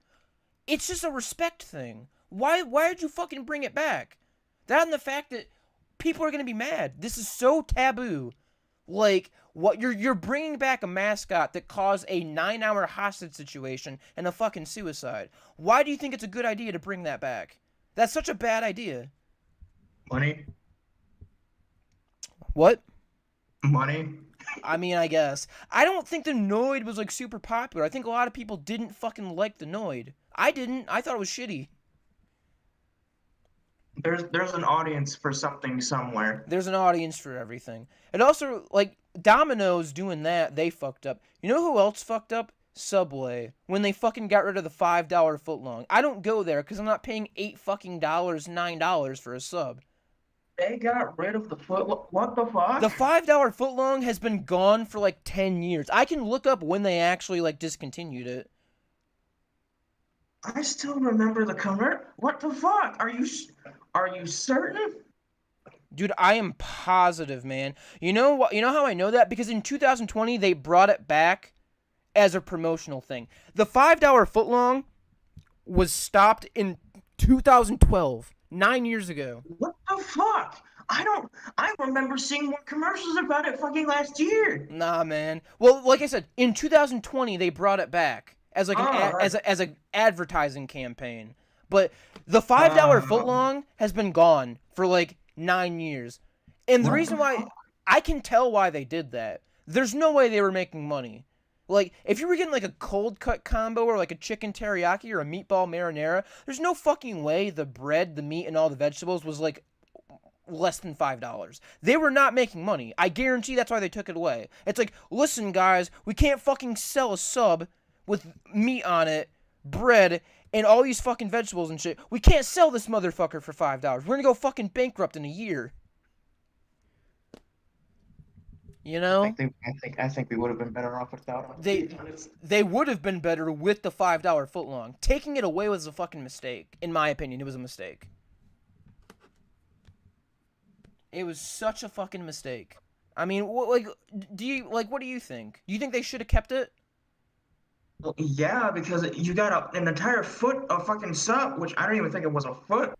It's just a respect thing. Why did you fucking bring it back? That and the fact that people are going to be mad. This is so taboo. Like, what you're bringing back a mascot that caused a 9-hour hostage situation and a fucking suicide. Why do you think it's a good idea to bring that back? That's such a bad idea. Money. What? Money. I mean, I guess. I don't think the Noid was, like, super popular. I think a lot of people didn't fucking like the Noid. I didn't. I thought it was shitty. There's an audience for something somewhere. There's an audience for everything. And also, like, Domino's doing that, they fucked up. You know who else fucked up? Subway. When they fucking got rid of the $5 footlong. I don't go there because I'm not paying $8 fucking $9 for a sub. They got rid of the foot. What the fuck? The $5 footlong has been gone for like 10 years. I can look up when they actually like discontinued it. I still remember the commercial. What the fuck? Are you certain? Dude, I am positive, man. You know what? You know how I know that? Because in 2020 they brought it back as a promotional thing. The $5 footlong was stopped in 2012, 9 years ago. What the fuck? I remember seeing more commercials about it fucking last year. Nah, man. Well, like I said, in 2020 they brought it back as like Right. as a advertising campaign. But the $5 Um, footlong has been gone for like 9 years. And the what the reason why fuck? I can tell why they did that. There's no way they were making money. Like, if you were getting like a cold cut combo or like a chicken teriyaki or a meatball marinara, there's no fucking way the bread, the meat, and all the vegetables was like less than $5. They were not making money. I guarantee that's why they took it away. It's like, listen, guys, we can't fucking sell a sub with meat on it, bread, and all these fucking vegetables and shit. We can't sell this motherfucker for $5. We're gonna go fucking bankrupt in a year. You know? I think we would have been better off without him. To They be honest. they would have been better with the $5 footlong. Taking it away was a fucking mistake. In my opinion, it was a mistake. It was such a fucking mistake. I mean, what do you think? Do you think they should have kept it? Well, yeah, because you got an entire foot of fucking sub, which I don't even think it was a foot,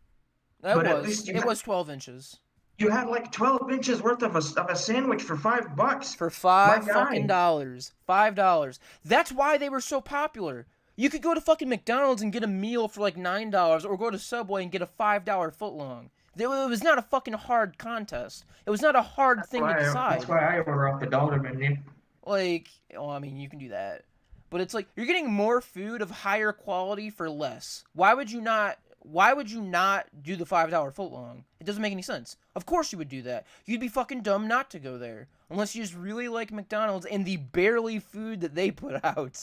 That but at was least it was 12 inches you had like 12 inches worth of a sandwich for $5. for My five fucking guy. dollars. $5. That's why they were so popular. You could go to fucking McDonald's and get a meal for like $9, or go to Subway and get a $5 footlong. It was not a fucking hard contest. It was not a hard thing to That's decide. why I order off the dollar menu. Like, well, I mean, you can do that. But it's like you're getting more food of higher quality for less. Why would you not do the $5 footlong? It doesn't make any sense. Of course you would do that. You'd be fucking dumb not to go there. Unless you just really like McDonald's and the barely food that they put out.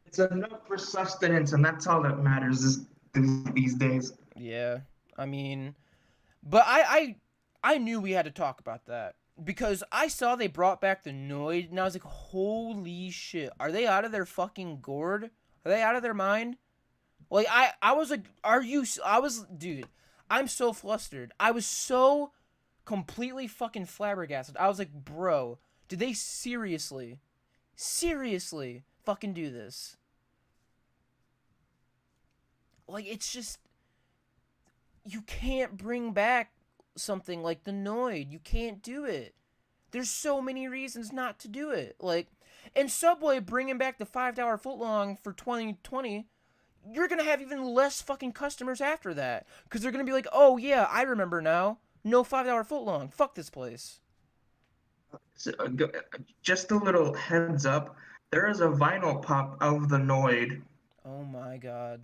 It's enough for sustenance, and that's all that matters these days. Yeah. I mean, but I knew we had to talk about that. Because I saw they brought back the Noid, and I was like, holy shit. Are they out of their fucking gourd? Are they out of their mind? Like, I was like, dude, I'm so flustered. I was so completely fucking flabbergasted. I was like, bro, did they seriously fucking do this? Like, it's just, you can't bring back something like the Noid. You can't do it. There's so many reasons not to do it. Like, and Subway bringing back the $5 footlong for 2020, you're going to have even less fucking customers after that. Because they're going to be like, oh yeah, I remember now. No $5 footlong. Fuck this place. So, just a little heads up. There is a vinyl pop of the Noid. Oh my god.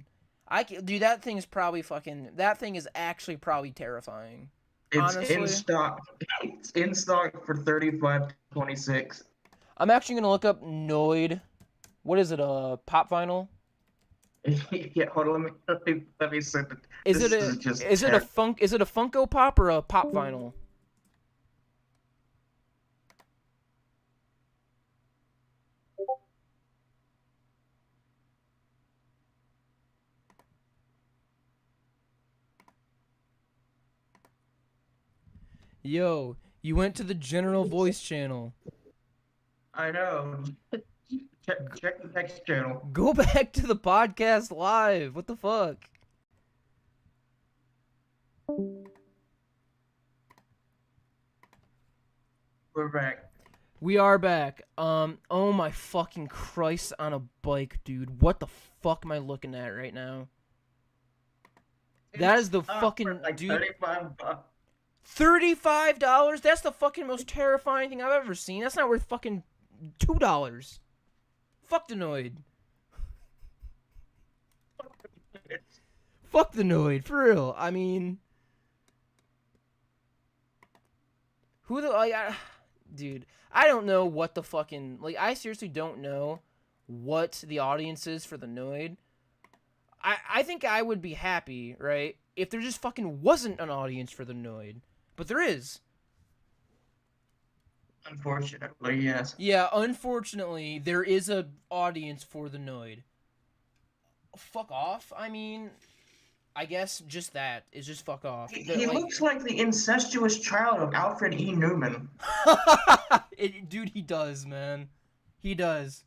Dude, that thing is probably fucking, that thing is actually probably terrifying. It's Honestly. in stock. It's in stock for $35.26. I'm actually going to look up Noid. What is it, a pop vinyl? Yeah, hold on, let me send it. Is This it is just is it a Funko Pop or a pop vinyl? Yo, you went to the general voice channel. I know. Check the text channel. Go back to the podcast live. What the fuck? We're back. We are back. Oh my fucking Christ on a bike, dude. What the fuck am I looking at right now? That is the fucking like dude. $35. $35? That's the fucking most terrifying thing I've ever seen. That's not worth fucking $2. Fuck the Noid. Fuck the Noid, for real. I mean, who the dude? I don't know what the fucking I seriously don't know what the audience is for the Noid. I think I would be happy, right, if there just fucking wasn't an audience for the Noid, but there is. Unfortunately, yes. Yeah, unfortunately, there is a audience for the Noid. Fuck off. I mean, I guess just that is just fuck off. He looks like the incestuous child of Alfred E. Newman. Dude, he does, man. He does.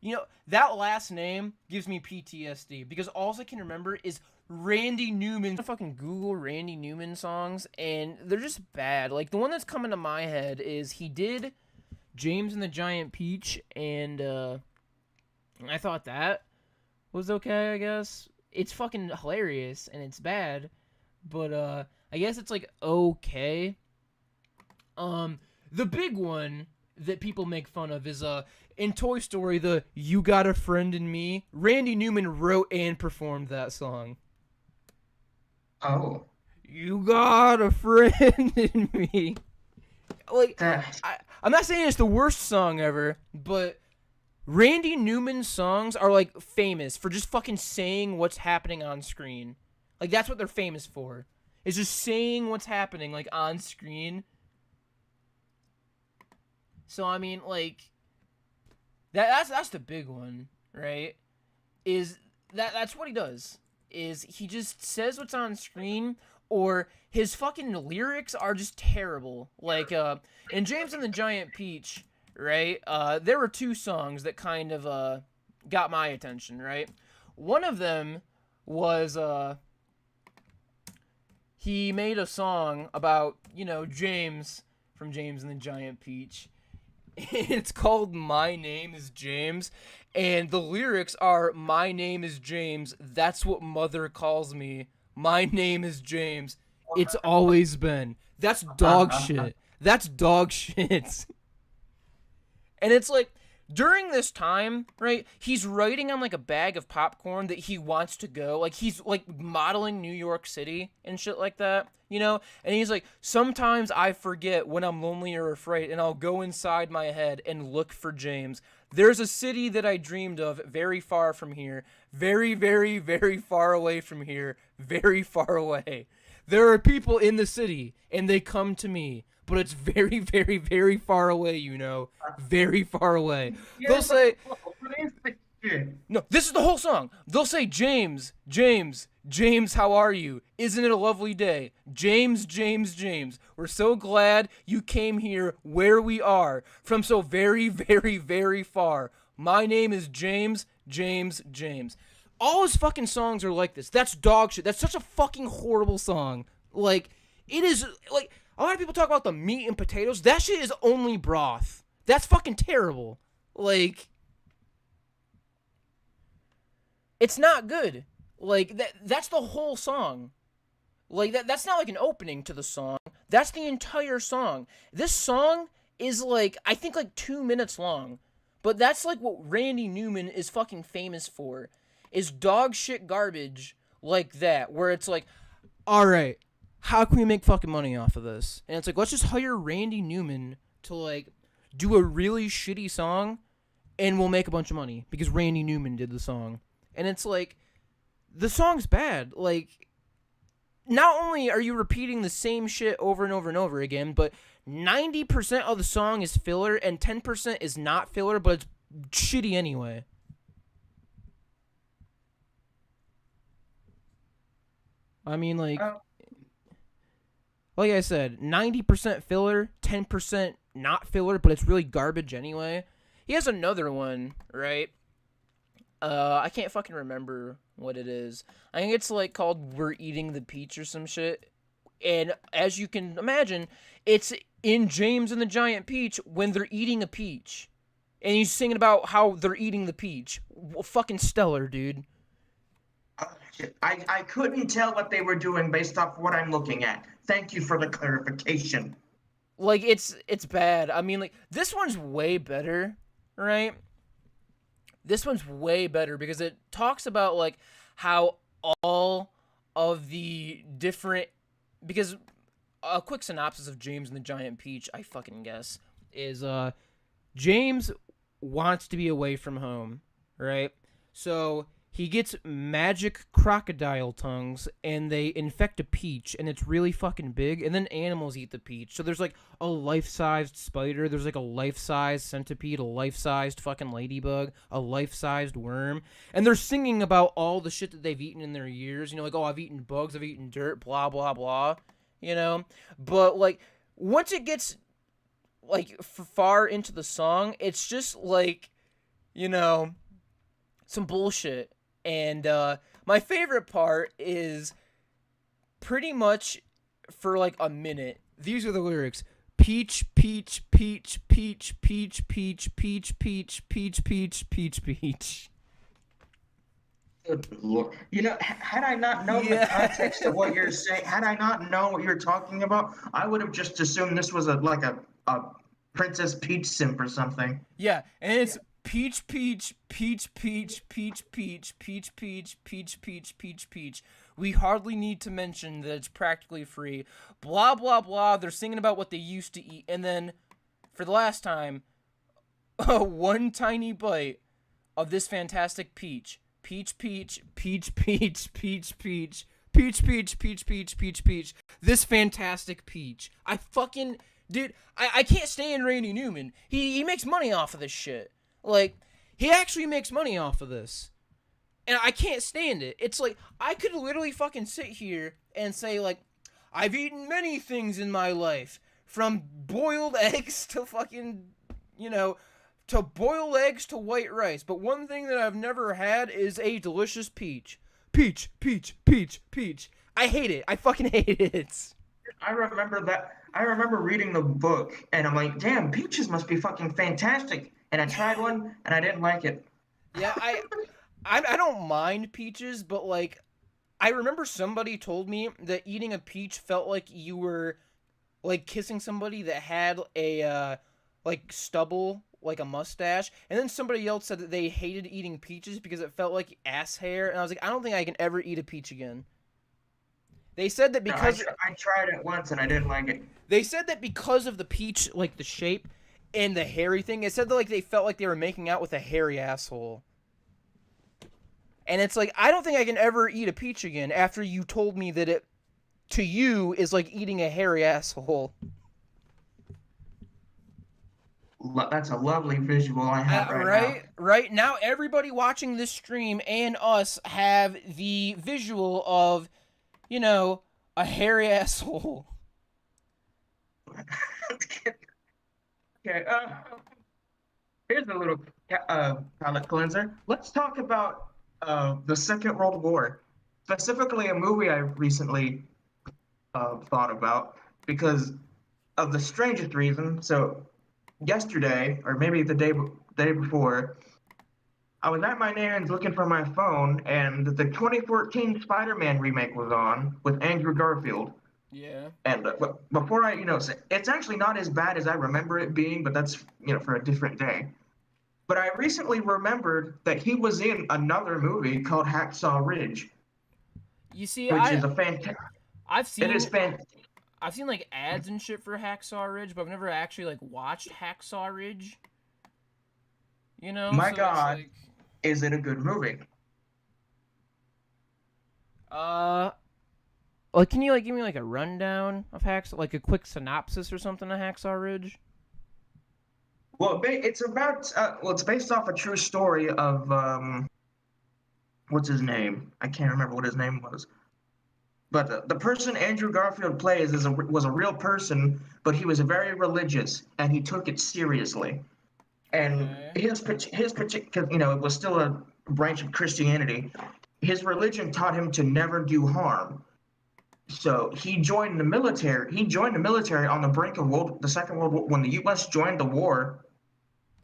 You know, that last name gives me PTSD because all I can remember is Randy Newman. I fucking Google Randy Newman songs, and they're just bad. Like, the one that's coming to my head is he did James and the Giant Peach, and I thought that was okay, I guess. It's fucking hilarious, and it's bad, but I guess it's, like, okay. The big one that people make fun of is in Toy Story, the "You Got a Friend in Me." Randy Newman wrote and performed that song. Oh. You got a friend in me. Like, I'm not saying it's the worst song ever, but Randy Newman's songs are, like, famous for just fucking saying what's happening on screen. Like, that's what they're famous for. Is just saying what's happening, like, on screen. So, I mean, like, that's the big one, right? Is that's what he does. Is he just says what's on screen, or his fucking lyrics are just terrible. Like, in James and the Giant Peach, right, there were two songs that kind of, got my attention, right? One of them was, he made a song about, James from James and the Giant Peach. It's called My Name is James, and the lyrics are, "My name is James, that's what mother calls me. My name is James, it's always been." That's dog shit. That's dog shit. And it's like, during this time, right, he's writing on, like, a bag of popcorn that he wants to go. Like, he's, like, modeling New York City and shit like that, And he's like, "Sometimes I forget when I'm lonely or afraid, and I'll go inside my head and look for James. There's a city that I dreamed of very far from here. Very, very, very far away from here. Very far away. There are people in the city, and they come to me. But it's very, very, very far away, Very far away." They'll say, no, this is the whole song. They'll say, "James, James, James, how are you? Isn't it a lovely day? James, James, James, we're so glad you came here where we are, from so very, very, very far. My name is James, James, James." All his fucking songs are like this. That's dog shit. That's such a fucking horrible song. Like, it is, like, a lot of people talk about the meat and potatoes. That shit is only broth. That's fucking terrible. Like, it's not good. Like, that's the whole song. Like, that's not like an opening to the song. That's the entire song. This song is, like, I think, like, 2 minutes long. But that's, like, what Randy Newman is fucking famous for. Is dog shit garbage like that. Where it's like, alright, how can we make fucking money off of this? And it's like, let's just hire Randy Newman to, like, do a really shitty song, and we'll make a bunch of money. Because Randy Newman did the song. And it's like, the song's bad. Like, not only are you repeating the same shit over and over and over again, but 90% of the song is filler, and 10% is not filler, but it's shitty anyway. I mean, like I said, 90% filler, 10% not filler, but it's really garbage anyway. He has another one, right? I can't fucking remember what it is. I think it's, like, called "We're Eating the Peach" or some shit. And as you can imagine, it's in James and the Giant Peach when they're eating a peach. And he's singing about how they're eating the peach. Fucking stellar, dude. I couldn't tell what they were doing based off what I'm looking at. Thank you for the clarification. Like, it's bad. I mean, like, this one's way better, right? This one's way better because it talks about, like, how all of the different... Because a quick synopsis of James and the Giant Peach, I fucking guess, is James wants to be away from home, right? So he gets magic crocodile tongues, and they infect a peach, and it's really fucking big, and then animals eat the peach. So there's, like, a life-sized spider, there's, like, a life-sized centipede, a life-sized fucking ladybug, a life-sized worm, and they're singing about all the shit that they've eaten in their years, like, "Oh, I've eaten bugs, I've eaten dirt, blah, blah, blah," But, like, once it gets, like, far into the song, it's just, like, some bullshit. And my My favorite part is pretty much for like a minute. These are the lyrics. Peach, peach, peach, peach, peach, peach, peach, peach, peach, peach, peach, peach. Good Lord. Had I not known the context of what you're saying, had I not known what you're talking about, I would have just assumed this was a Princess Peach simp or something. Yeah, and it's peach, peach, peach, peach, peach, peach, peach, peach, peach, peach, peach, peach. We hardly need to mention that it's practically free. Blah, blah, blah. They're singing about what they used to eat. And then, for the last time, one tiny bite of this fantastic peach. Peach, peach, peach, peach, peach, peach, peach, peach, peach, peach, peach, peach. This fantastic peach. Dude, I can't stand Randy Newman. He makes money off of this shit. Like, he actually makes money off of this. And I can't stand it. It's like, I could literally fucking sit here and say, like, I've eaten many things in my life. From boiled eggs to fucking, to boiled eggs to white rice. But one thing that I've never had is a delicious peach. Peach, peach, peach, peach. I hate it. I fucking hate it. I remember that. I remember reading the book, and I'm like, damn, peaches must be fucking fantastic. And I tried one, and I didn't like it. Yeah, I don't mind peaches, but, like, I remember somebody told me that eating a peach felt like you were, like, kissing somebody that had a, like, stubble, like a mustache. And then somebody else said that they hated eating peaches because it felt like ass hair. And I was like, I don't think I can ever eat a peach again. They said that because... No, I tried it once, and I didn't like it. They said that because of the peach, like, the shape and the hairy thing, it said that, like, they felt like they were making out with a hairy asshole. And it's like, I don't think I can ever eat a peach again after you told me that it, to you, is like eating a hairy asshole. That's a lovely visual I have right now. Right? Now everybody watching this stream and us have the visual of, a hairy asshole. Okay, here's a little palate cleanser. Let's talk about the Second World War, specifically a movie I recently thought about because of the strangest reason. So yesterday, or maybe the day before, I was at my nan's looking for my phone, and the 2014 Spider-Man remake was on with Andrew Garfield. Yeah. And before it's actually not as bad as I remember it being, but that's for a different day. But I recently remembered that he was in another movie called Hacksaw Ridge. You see, which is a fantastic. I've seen it is fantastic. I've seen like ads and shit for Hacksaw Ridge, but I've never actually like watched Hacksaw Ridge. My God, is it a good movie? Like, can you give me a rundown of Hacksaw, like a quick synopsis or something of Hacksaw Ridge? Well, it's about it's based off a true story of what's his name? I can't remember what his name was. But the person Andrew Garfield plays was a real person, but he was very religious and he took it seriously. And his particular, it was still a branch of Christianity. His religion taught him to never do harm. So he joined the military. He joined the military on the brink of the Second World War when the U.S. joined the war.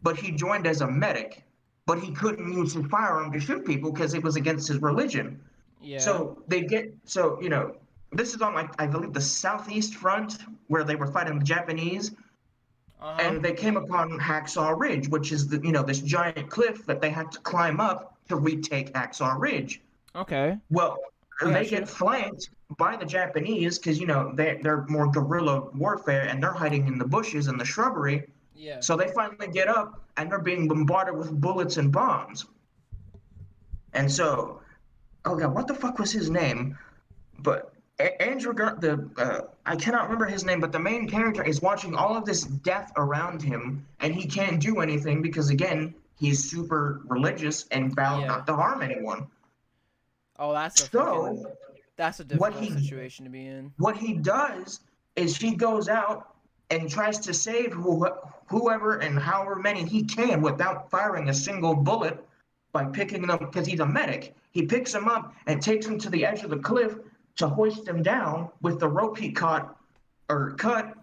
But he joined as a medic. But he couldn't use his firearm to shoot people because it was against his religion. Yeah. So this is on I believe the southeast front where they were fighting the Japanese. Uh-huh. And they came upon Hacksaw Ridge, which is this giant cliff that they had to climb up to retake Hacksaw Ridge. Okay. Well, they get flanked by the Japanese because they're more guerrilla warfare and they're hiding in the bushes and the shrubbery. Yeah. So they finally get up and they're being bombarded with bullets and bombs. And so, oh God, what the fuck was his name? But Andrew, I cannot remember his name, but the main character is watching all of this death around him, and he can't do anything because, again, he's super religious and vowed not to harm anyone. Oh, that's a difficult situation to be in. What he does is he goes out and tries to save whoever and however many he can without firing a single bullet, by picking them because he's a medic. He picks him up and takes him to the edge of the cliff to hoist him down with the rope he caught or cut.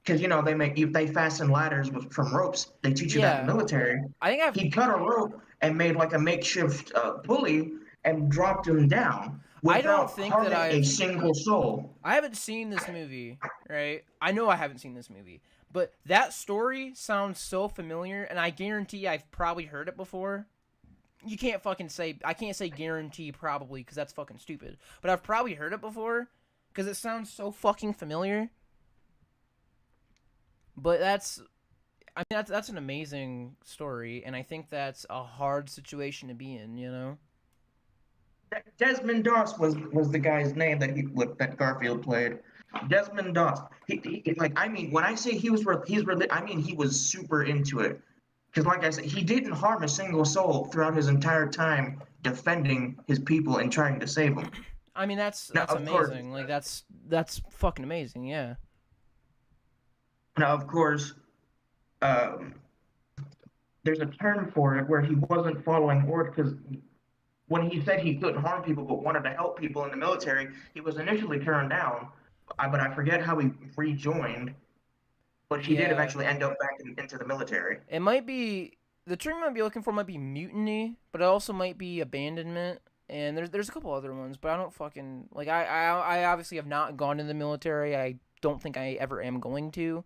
Because they fasten ladders from ropes. They teach you that in the Yeah. military. I think I've He cut a rope and made like a makeshift pulley and dropped him down I don't without think that harming a single soul. I haven't seen this movie, right? I know I haven't seen this movie, but that story sounds so familiar, and I guarantee I've probably heard it before. You can't fucking say, I can't say guarantee probably, because that's fucking stupid, but I've probably heard it before, because it sounds so fucking familiar. But that's an amazing story, and I think that's a hard situation to be in, you know? Desmond Doss was the guy's name that Garfield played. Desmond Doss. When I say I mean he was super into it. Because, like I said, he didn't harm a single soul throughout his entire time defending his people and trying to save them. I mean, that's Now, that's of course, amazing. Like that's fucking amazing. Yeah. now of course, um, there's a term for it where he wasn't following orders because when he said he couldn't harm people but wanted to help people in the military, he was initially turned down. But I forget how he rejoined. But he did Yeah. eventually end up back into the military. It might be the term you might be looking for might be mutiny, but it also might be abandonment. And there's a couple other ones, but I don't fucking like I obviously have not gone in the military. I don't think I ever am going to.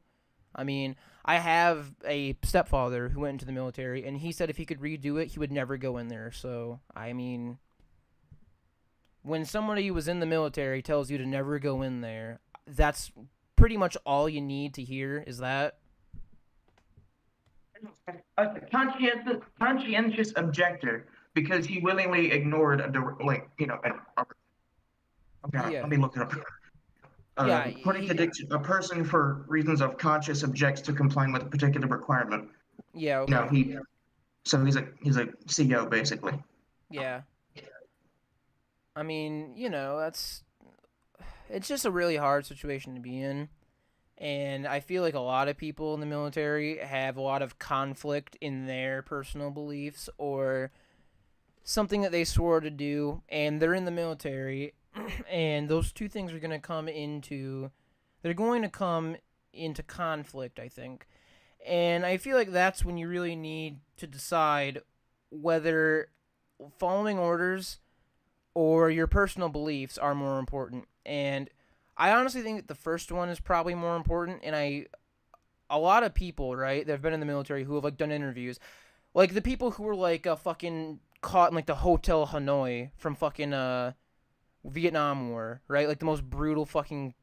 I mean, I have a stepfather who went into the military, and he said if he could redo it, he would never go in there. So, I mean, when somebody who was in the military tells you to never go in there, that's pretty much all you need to hear is that. A conscientious objector because he willingly ignored okay, Yeah. let me look it up. Yeah, According to diction, a person for reasons of conscience objects to complying with a particular requirement. yeah, You know, okay. he's a CEO basically. Yeah. I mean, it's just a really hard situation to be in. And I feel like a lot of people in the military have a lot of conflict in their personal beliefs or something that they swore to do, and they're in the military, and those two things are going to come into conflict, I think. And I feel like that's when you really need to decide whether following orders or your personal beliefs are more important. And I honestly think that the first one is probably more important. And a lot of people, right, that have been in the military who have like done interviews, like the people who were like fucking caught in like the Hotel Hanoi from fucking Vietnam War, right, like the most brutal fucking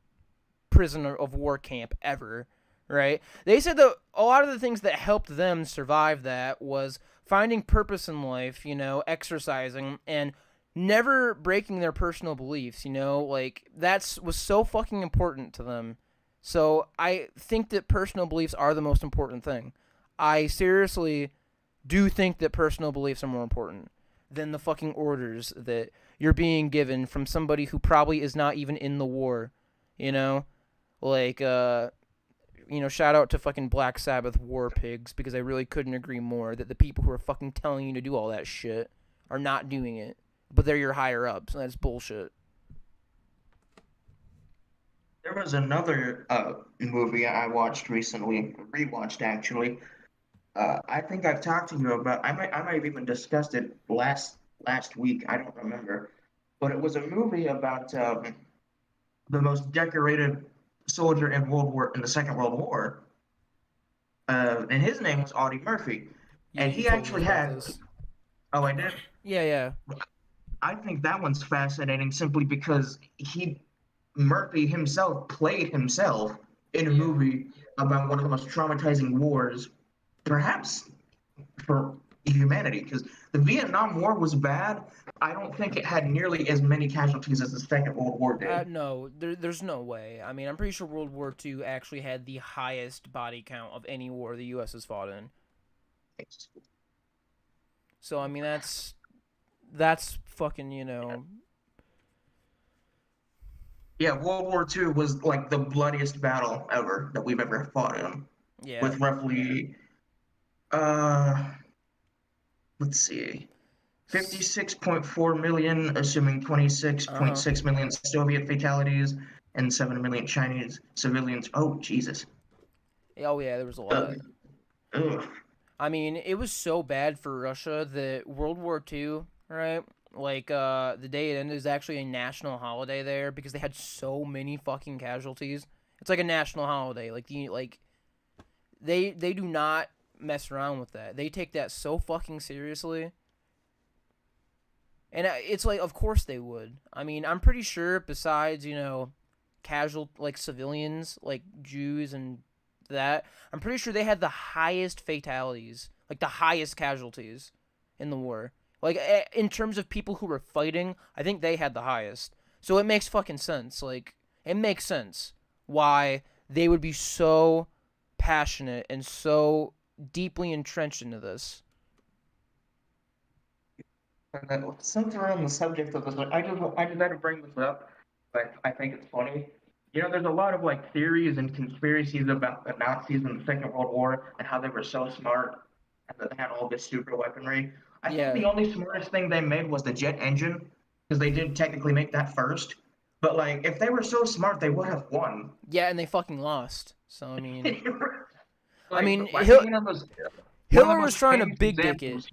prisoner of war camp ever, right? They said that a lot of the things that helped them survive that was finding purpose in life, exercising and never breaking their personal beliefs, like that's was so fucking important to them. So I think that personal beliefs are the most important thing. I seriously do think that personal beliefs are more important than the fucking orders that you're being given from somebody who probably is not even in the war, you know? Like, shout out to fucking Black Sabbath war pigs because I really couldn't agree more that the people who are fucking telling you to do all that shit are not doing it. But they're your higher ups, and that's bullshit. There was another movie I watched recently, rewatched actually. I think I've talked to you about. I might have even discussed it last week. I don't remember, but it was a movie about the most decorated soldier in the Second World War, and his name was Audie Murphy, Yeah, and you he told me actually about had. this. Oh, I did. Yeah, yeah. I think that one's fascinating simply because Murphy himself played himself in a Yeah. movie about one of the most traumatizing wars, perhaps for humanity. Because the Vietnam War was bad. I don't think it had nearly as many casualties as the Second World War did. No, there's no way. I mean, I'm pretty sure World War II actually had the highest body count of any war the U.S. has fought in. So, I mean, that's fucking, Yeah, World War II was like the bloodiest battle ever that we've ever fought in, yeah. with roughly, uh, let's see, 56.4 million, assuming Uh-huh. 26.6 million Soviet fatalities and 7 million Chinese civilians. Oh, Jesus. Oh yeah, there was a lot. Ugh. Ugh. I mean, it was so bad for Russia that World War II, right? Like, the day it ended is actually a national holiday there because they had so many fucking casualties. It's like a national holiday. They do not mess around with that. They take that so fucking seriously. And it's like, of course they would. I mean, I'm pretty sure besides, casual, like, civilians, like Jews and that, I'm pretty sure they had the highest fatalities, like the highest casualties in the war. Like, in terms of people who were fighting, I think they had the highest. So it makes fucking sense. Like, it makes sense why they would be so passionate and so deeply entrenched into this. Since we're on the subject of this, I just had to bring this up, but I think it's funny. There's a lot of like theories and conspiracies about the Nazis in the Second World War and how they were so smart and that they had all this super weaponry. I think Yeah. the only smartest thing they made was the jet engine, because they did technically make that first. But like, if they were so smart, they would have won. Yeah, and they fucking lost. So, I Like, mean, I think one of the Hitler was most trying to famous big dick it. examples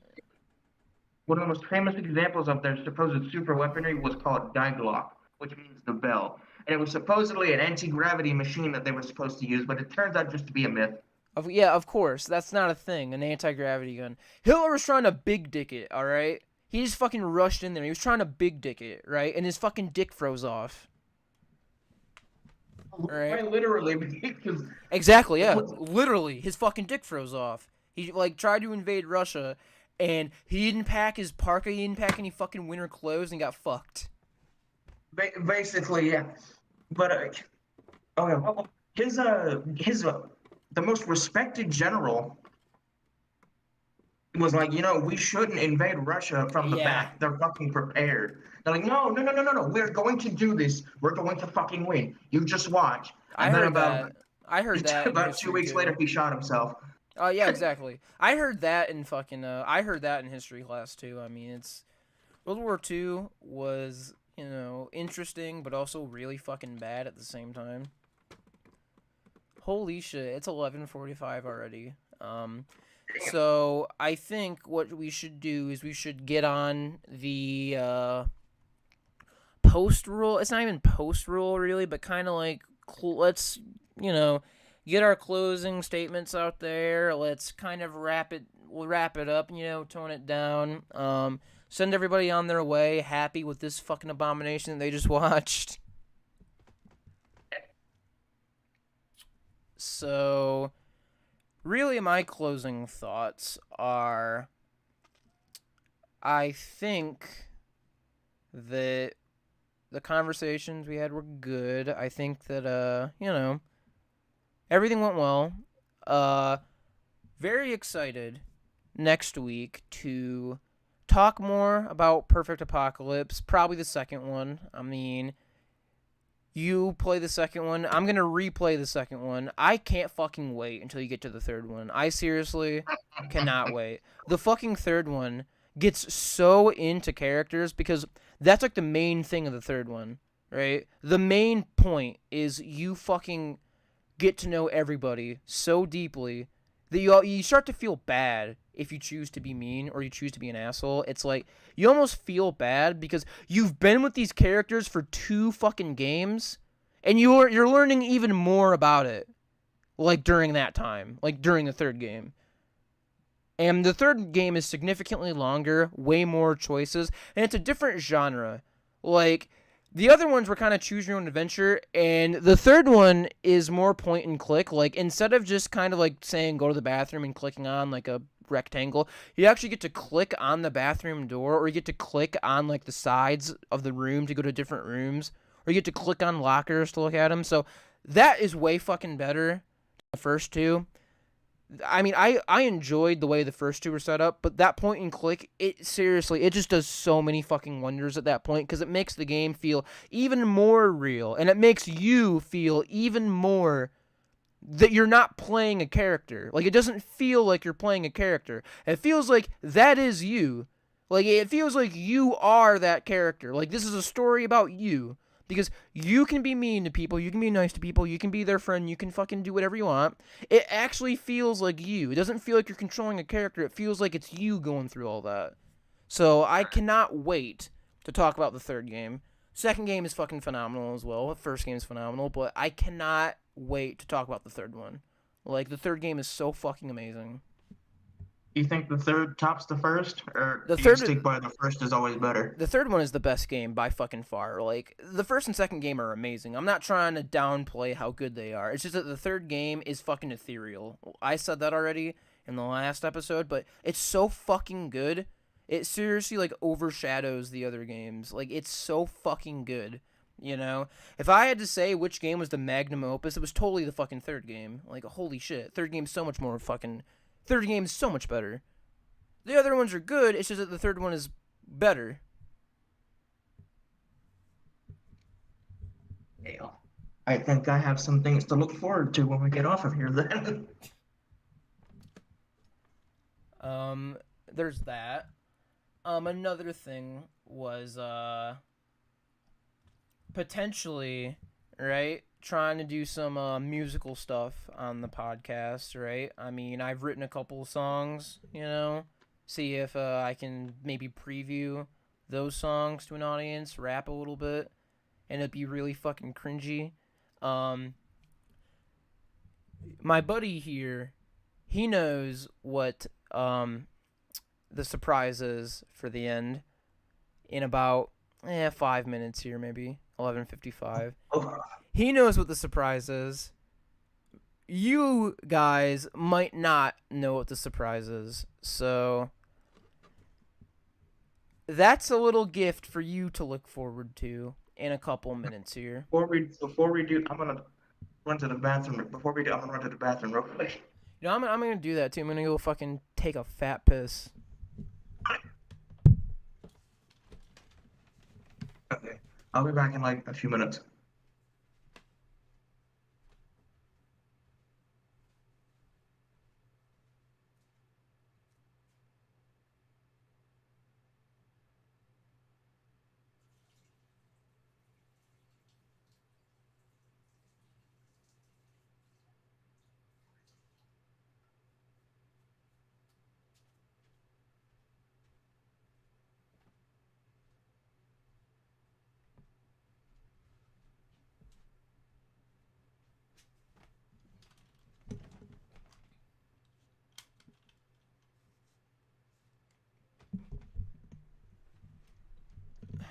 one of the most famous examples of their supposed super weaponry was called Die Glock, which means the bell. And it was supposedly an anti-gravity machine that they were supposed to use, but it turns out just to be a myth. Yeah, of course. That's not a thing, an anti-gravity gun. Hitler was trying to big dick it, alright? He just fucking rushed in there. He was trying to big dick it, right? And his fucking dick froze off. Alright? Quite literally, because Exactly, yeah. Literally, his fucking dick froze off. He, like, tried to invade Russia, and he didn't pack his parka, he didn't pack any fucking winter clothes, and got fucked. basically, yeah. But oh yeah, well, his the most respected general was like, we shouldn't invade Russia from the Yeah, back. They're fucking prepared. They're like, no, no, no, no, no, no. We're going to do this. We're going to fucking win. You just watch. I And then heard about that. I heard that in about two history, weeks later, too. he shot himself. Oh yeah, exactly. I heard that in fucking. I heard that in history class too. I mean, it's World War II was interesting, but also really fucking bad at the same time. Holy shit! It's 11:45 already. So I think what we should do is we should get on the post rule. It's not even post rule really, but kind of like let's get our closing statements out there. Let's kind of wrap it up. Tone it down. Send everybody on their way, happy with this fucking abomination that they just watched. So, really, my closing thoughts are I think that the conversations we had were good. I think that, everything went well. Very excited next week to talk more about Perfect Apocalypse. Probably the second one. I mean, you play the second one. I'm going to replay the second one. I can't fucking wait until you get to the third one. I seriously cannot wait. The fucking third one gets so into characters because that's like the main thing of the third one, right? The main point is you fucking get to know everybody so deeply that you start to feel bad if you choose to be mean or you choose to be an asshole. It's like you almost feel bad because you've been with these characters for 2 fucking games and you're learning even more about it like during that time, like during the third game. And the third game is significantly longer, way more choices, and it's a different genre. Like the other ones were kind of choose your own adventure, and the third one is more point and click. Like instead of just kind of like saying go to the bathroom and clicking on like a rectangle, you actually get to click on the bathroom door, or you get to click on like the sides of the room to go to different rooms, or you get to click on lockers to look at them. So that is way fucking better than the first two. I mean, I enjoyed the way the first two were set up, but that point and click, it seriously, it just does so many fucking wonders at that point because it makes the game feel even more real, and it makes you feel even more that you're not playing a character. Like, it doesn't feel like you're playing a character. It feels like that is you. Like, it feels like you are that character. Like, this is a story about you. Because you can be mean to people, you can be nice to people, you can be their friend, you can fucking do whatever you want. It actually feels like you. It doesn't feel like you're controlling a character. It feels like it's you going through all that. So I cannot wait to talk about the third game. Second game is fucking phenomenal as well. The first game is phenomenal, but I cannot wait to talk about the third one. Like, the third game is so fucking amazing. You think the third tops the first, or The do you third stick by the first is always better? The third one is the best game by fucking far. Like, the first and second game are amazing. I'm not trying to downplay how good they are. It's just that the third game is fucking ethereal. I said that already in the last episode, but it's so fucking good. It seriously, like, overshadows the other games. Like, it's so fucking good, you know? If I had to say which game was the magnum opus, it was totally the fucking third game. Like, holy shit. Third game's so much more fucking... Third game is so much better. The other ones are good, it's just that the third one is better. Hell, I think I have some things to look forward to when we get off of here then. There's that. Another thing was, potentially, right, trying to do some, musical stuff on the podcast, right? I mean, I've written a couple songs, you know, see if, I can maybe preview those songs to an audience, rap a little bit, and it'd be really fucking cringy. My buddy here, he knows what, the surprise is for the end in about 5 minutes here, maybe 11:55. He knows what the surprise is. You guys might not know what the surprise is, so that's a little gift for you to look forward to in a couple minutes here. Before we do, I'm gonna run to the bathroom. Before we do, I'm gonna run to the bathroom real quick. You know, I'm gonna do that too. I'm gonna go fucking take a fat piss. Okay, I'll be back in like a few minutes.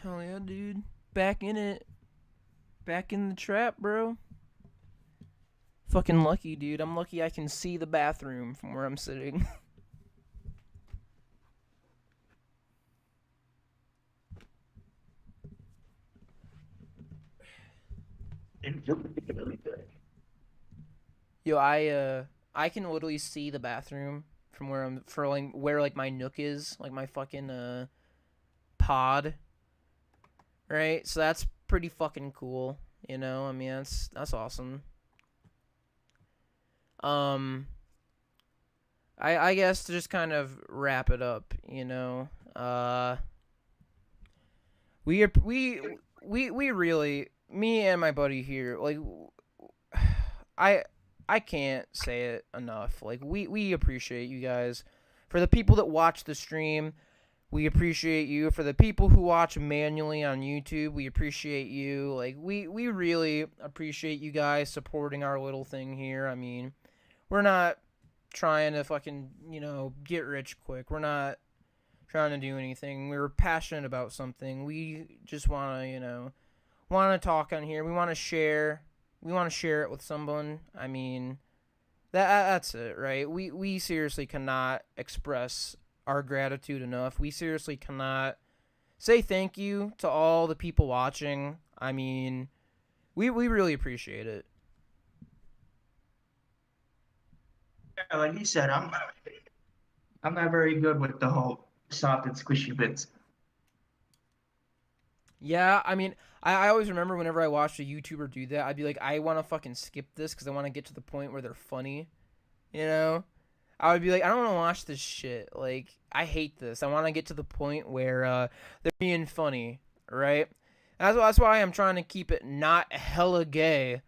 Hell yeah, dude. Back in it. Back in the trap, bro. Fucking lucky, dude. I'm lucky I can see the bathroom from where I'm sitting. Yo, I can literally see the bathroom from where I'm where like my nook is, like my fucking pod. Right? So that's pretty fucking cool, you know? I mean, that's awesome. I guess to just kind of wrap it up, you know. We really, me and my buddy here, like, I can't say it enough. Like, we appreciate you guys. For the people that watch the stream, we appreciate you. For the people who watch manually on YouTube, we appreciate you. Like, we really appreciate you guys supporting our little thing here. I mean, we're not trying to fucking, you know, get rich quick. We're not trying to do anything. We're passionate about something. We just want to, you know, want to talk on here. We want to share. We want to share it with someone. I mean, that's it, right? We seriously cannot express our gratitude enough. We seriously cannot say thank you to all the people watching. I mean, we really appreciate it. Yeah, like he said, I'm not very good with the whole soft and squishy bits. Yeah, I mean, I always remember whenever I watched a YouTuber do that, I'd be like, I want to fucking skip this because I want to get to the point where they're funny, you know? I would be like, I don't want to watch this shit. Like, I hate this. I want to get to the point where they're being funny, right? That's why I'm trying to keep it not hella gay.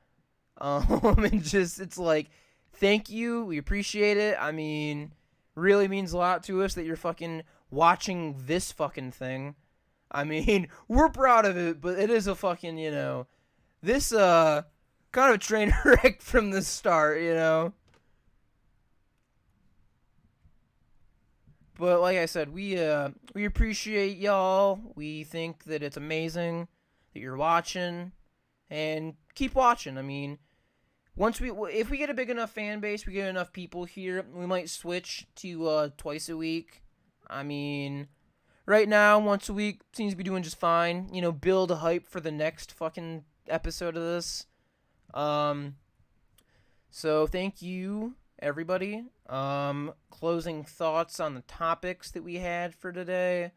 And just, it's like, thank you. We appreciate it. I mean, really means a lot to us that you're fucking watching this fucking thing. I mean, we're proud of it, but it is a fucking, this, kind of a train wreck from the start, But like I said, we appreciate y'all. We think that it's amazing that you're watching, and keep watching. I mean, if we get a big enough fan base, we get enough people here, we might switch to twice a week. I mean, right now once a week seems to be doing just fine. Build a hype for the next fucking episode of this. So thank you, everybody. Closing thoughts on the topics that we had for today.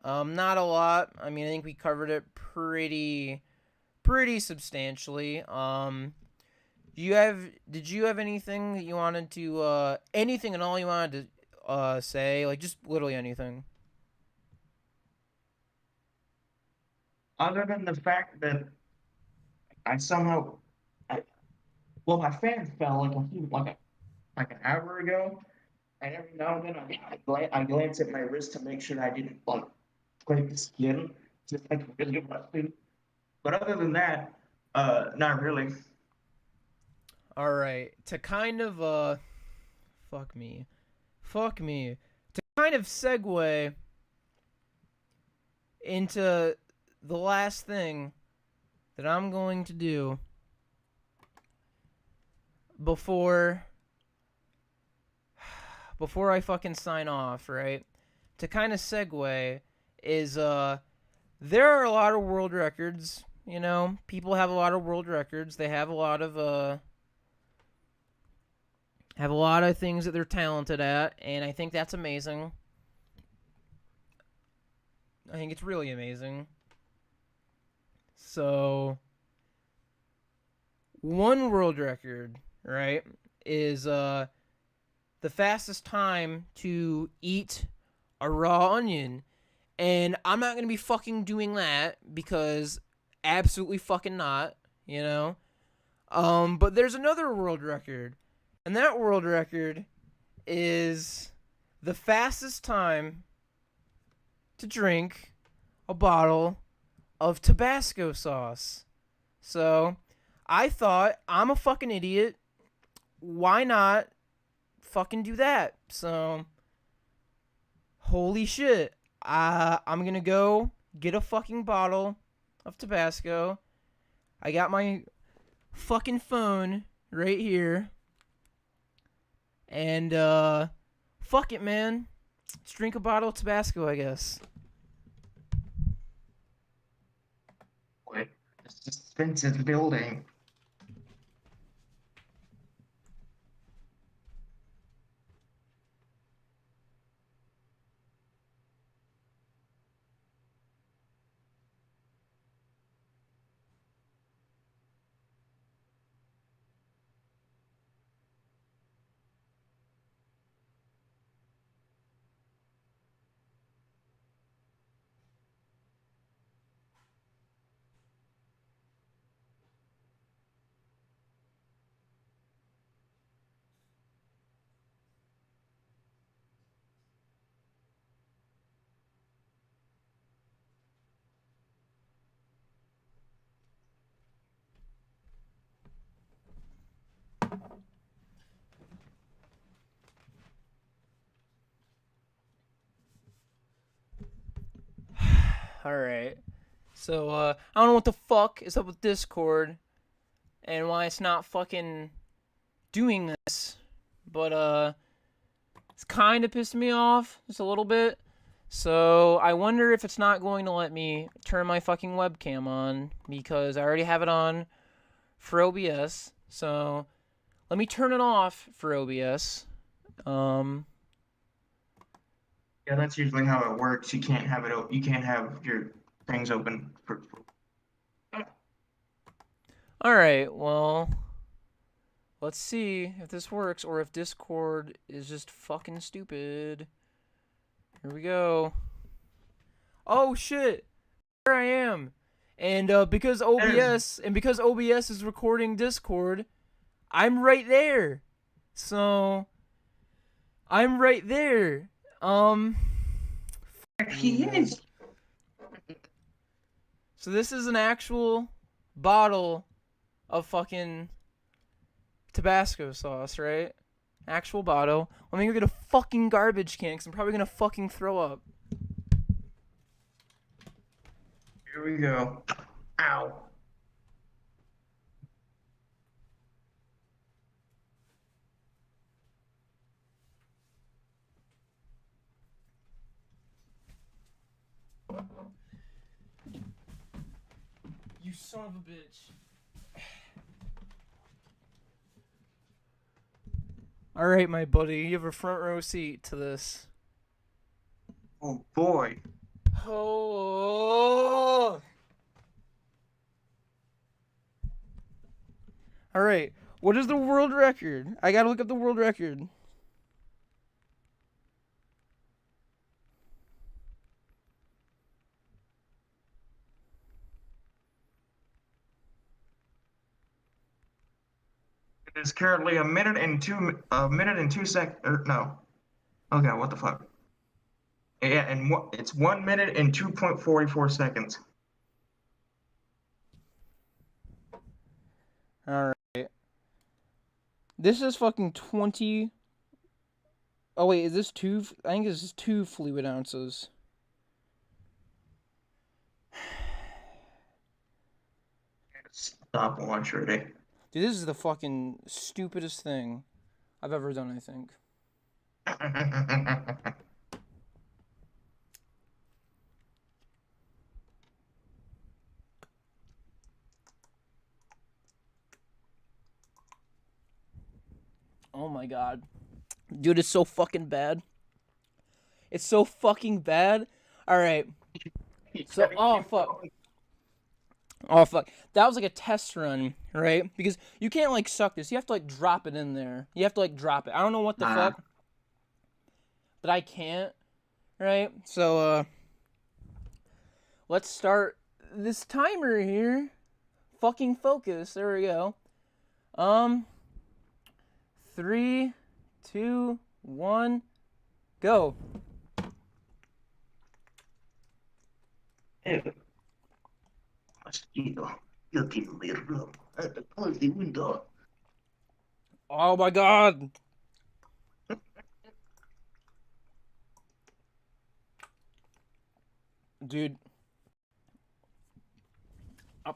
Not a lot. I mean, I think we covered it pretty substantially. Did you have anything that you wanted to, anything and all you wanted to, say? Like, just literally anything. Other than the fact that I somehow, well, my fan fell like an hour ago, and every now and then I glance at my wrist to make sure I didn't like scrape the skin, just like really rusty. But other than that, not really. All right, to kind of fuck me, to kind of segue into the last thing that I'm going to do before I fucking sign off, right? To kind of segue is there are a lot of world records, people have a lot of world records. They have a lot of things that they're talented at, and I think that's amazing. I think it's really amazing. So, one world record, right, is the fastest time to eat a raw onion. And I'm not going to be fucking doing that because absolutely fucking not, But there's another world record. And that world record is the fastest time to drink a bottle of Tabasco sauce. So, I thought, I'm a fucking idiot. Why not fucking do that? So, holy shit. I'm gonna go get a fucking bottle of Tabasco. I got my fucking phone right here. And, fuck it, man. Let's drink a bottle of Tabasco, I guess. Wait, the suspense is building. Alright. So, I don't know what the fuck is up with Discord and why it's not fucking doing this. But, it's kind of pissing me off just a little bit. So, I wonder if it's not going to let me turn my fucking webcam on because I already have it on for OBS. So, let me turn it off for OBS. Yeah, that's usually how it works. You can't have you can't have your things open All right. Well, Let's see if this works or if Discord is just fucking stupid. Here we go. Oh shit! Here I am. And because OBS is recording Discord, I'm right there. So I'm right there. He is. So this is an actual bottle of fucking Tabasco sauce, right? Actual bottle. Let me go get a fucking garbage can, because I'm probably gonna fucking throw up. Here we go. Ow. You son of a bitch. Alright, my buddy, you have a front row seat to this. Oh boy. Oh. Alright, what is the world record? I gotta look up the world record. It is currently a minute and 2 seconds. No. Okay, what the fuck? Yeah, and it's 1 minute and 2.44 seconds. Alright. This is fucking 20. Oh, wait, is this 2? I think this is 2 fluid ounces. Stop watch already. Dude, this is the fucking stupidest thing I've ever done, I think. Oh my god. Dude, it's so fucking bad. It's so fucking bad. Alright. So, oh fuck. Oh fuck. That was like a test run, right? Because you can't like suck this. You have to like drop it in there. You have to like drop it. I don't know what the fuck. But I can't. Right? So let's start this timer here. Fucking focus. There we go. 3, 2, 1, go. Mosquito. You can be room. Close the window. Oh my god. Dude. I'm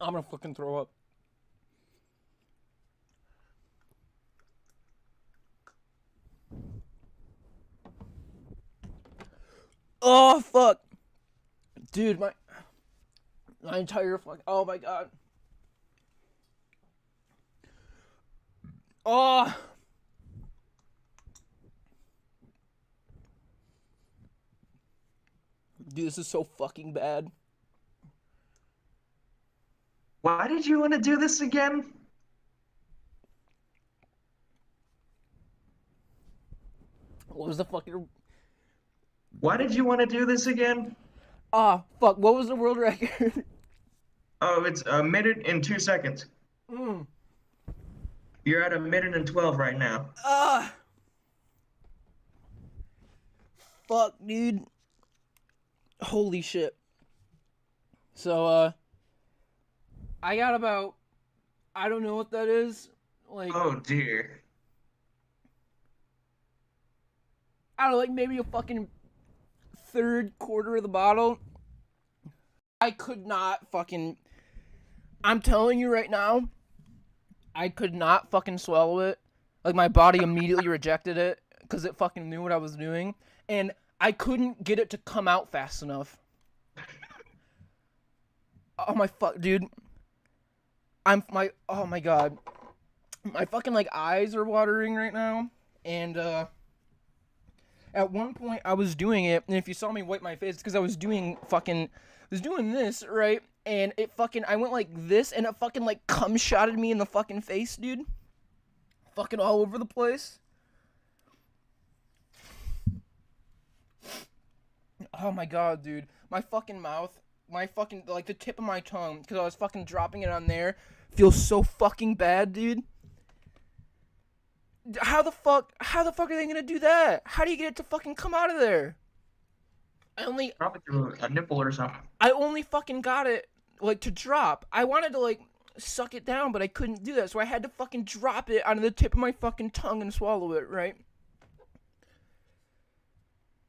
gonna fucking throw up. Oh fuck. Dude, my entire fuck. Oh my god. Oh. Dude, this is so fucking bad. Why did you want to do this again? What was the fucking... Why did you want to do this again? Ah, fuck. What was the world record? Oh, it's a minute and 2 seconds. You're at a minute and 12 right now. Ah. Fuck, dude. Holy shit. So, I got about... I don't know what that is. Like... Oh, dear. I don't know, like maybe a fucking third quarter of the bottle. I could not fucking... I'm telling you right now, I could not fucking swallow it. Like, my body immediately rejected it because it fucking knew what I was doing. And I couldn't get it to come out fast enough. Oh my fuck, dude. Oh my god. My fucking, like, eyes are watering right now. And, at one point I was doing it, and if you saw me wipe my face, it's because I was doing this, right? and it fucking, I went like this, and it fucking like cum shotted me in the fucking face, dude. Fucking all over the place. Oh my god, dude. My fucking mouth, my fucking, like the tip of my tongue, because I was fucking dropping it on there, feels so fucking bad, dude. How the fuck are they gonna do that? How do you get it to fucking come out of there? Probably through a nipple or something. I only fucking got it, like, to drop. I wanted to, like, suck it down, but I couldn't do that, so I had to fucking drop it onto the tip of my fucking tongue and swallow it, right?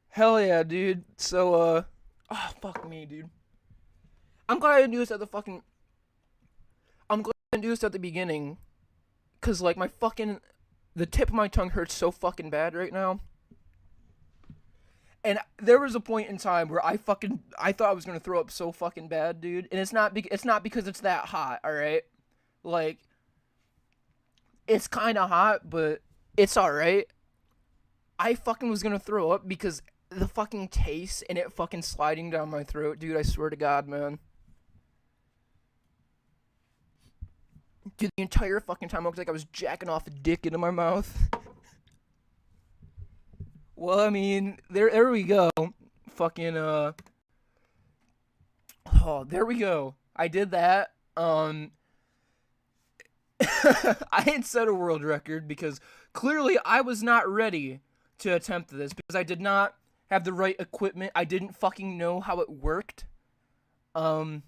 Hell yeah, dude. So, oh, fuck me, dude. I'm glad I didn't do this at the fucking, I'm glad I didn't do this at the beginning, because, like, my fucking, the tip of my tongue hurts so fucking bad right now. And there was a point in time where I thought I was gonna throw up so fucking bad, dude. And it's not because it's that hot, all right? Like, it's kind of hot, but it's all right. I fucking was gonna throw up because the fucking taste and it fucking sliding down my throat, dude. I swear to God, man. Dude, the entire fucking time it looked like I was jacking off a dick into my mouth. Well, I mean, there we go. Fucking, oh, there we go. I did that. I ain't set a world record because clearly I was not ready to attempt this because I did not have the right equipment. I didn't fucking know how it worked. So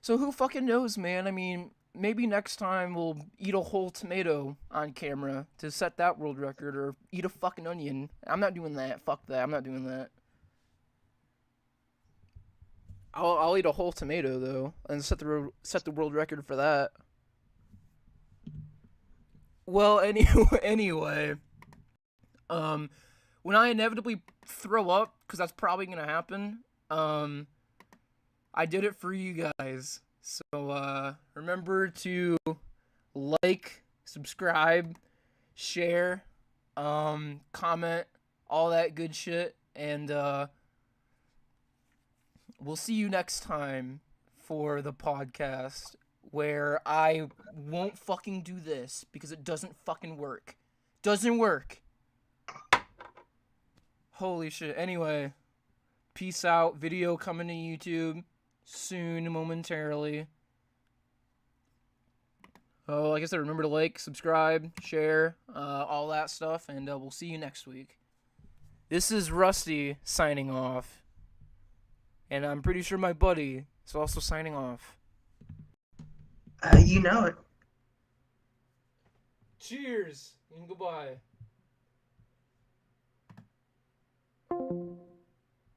who fucking knows, man? I mean, maybe next time we'll eat a whole tomato on camera to set that world record, or eat a fucking onion. I'm not doing that. Fuck that. I'm not doing that. I'll eat a whole tomato though, and set the world record for that. Well, anyway, when I inevitably throw up, because that's probably gonna happen, I did it for you guys. So, remember to like, subscribe, share, comment, all that good shit, and, we'll see you next time for the podcast, where I won't fucking do this, because it doesn't fucking work. Doesn't work. Holy shit. Anyway, peace out. Video coming to YouTube soon, momentarily. Oh, like I said, remember to like, subscribe, share, all that stuff, and we'll see you next week. This is Rusty signing off, and I'm pretty sure my buddy is also signing off. You know it. Cheers and goodbye.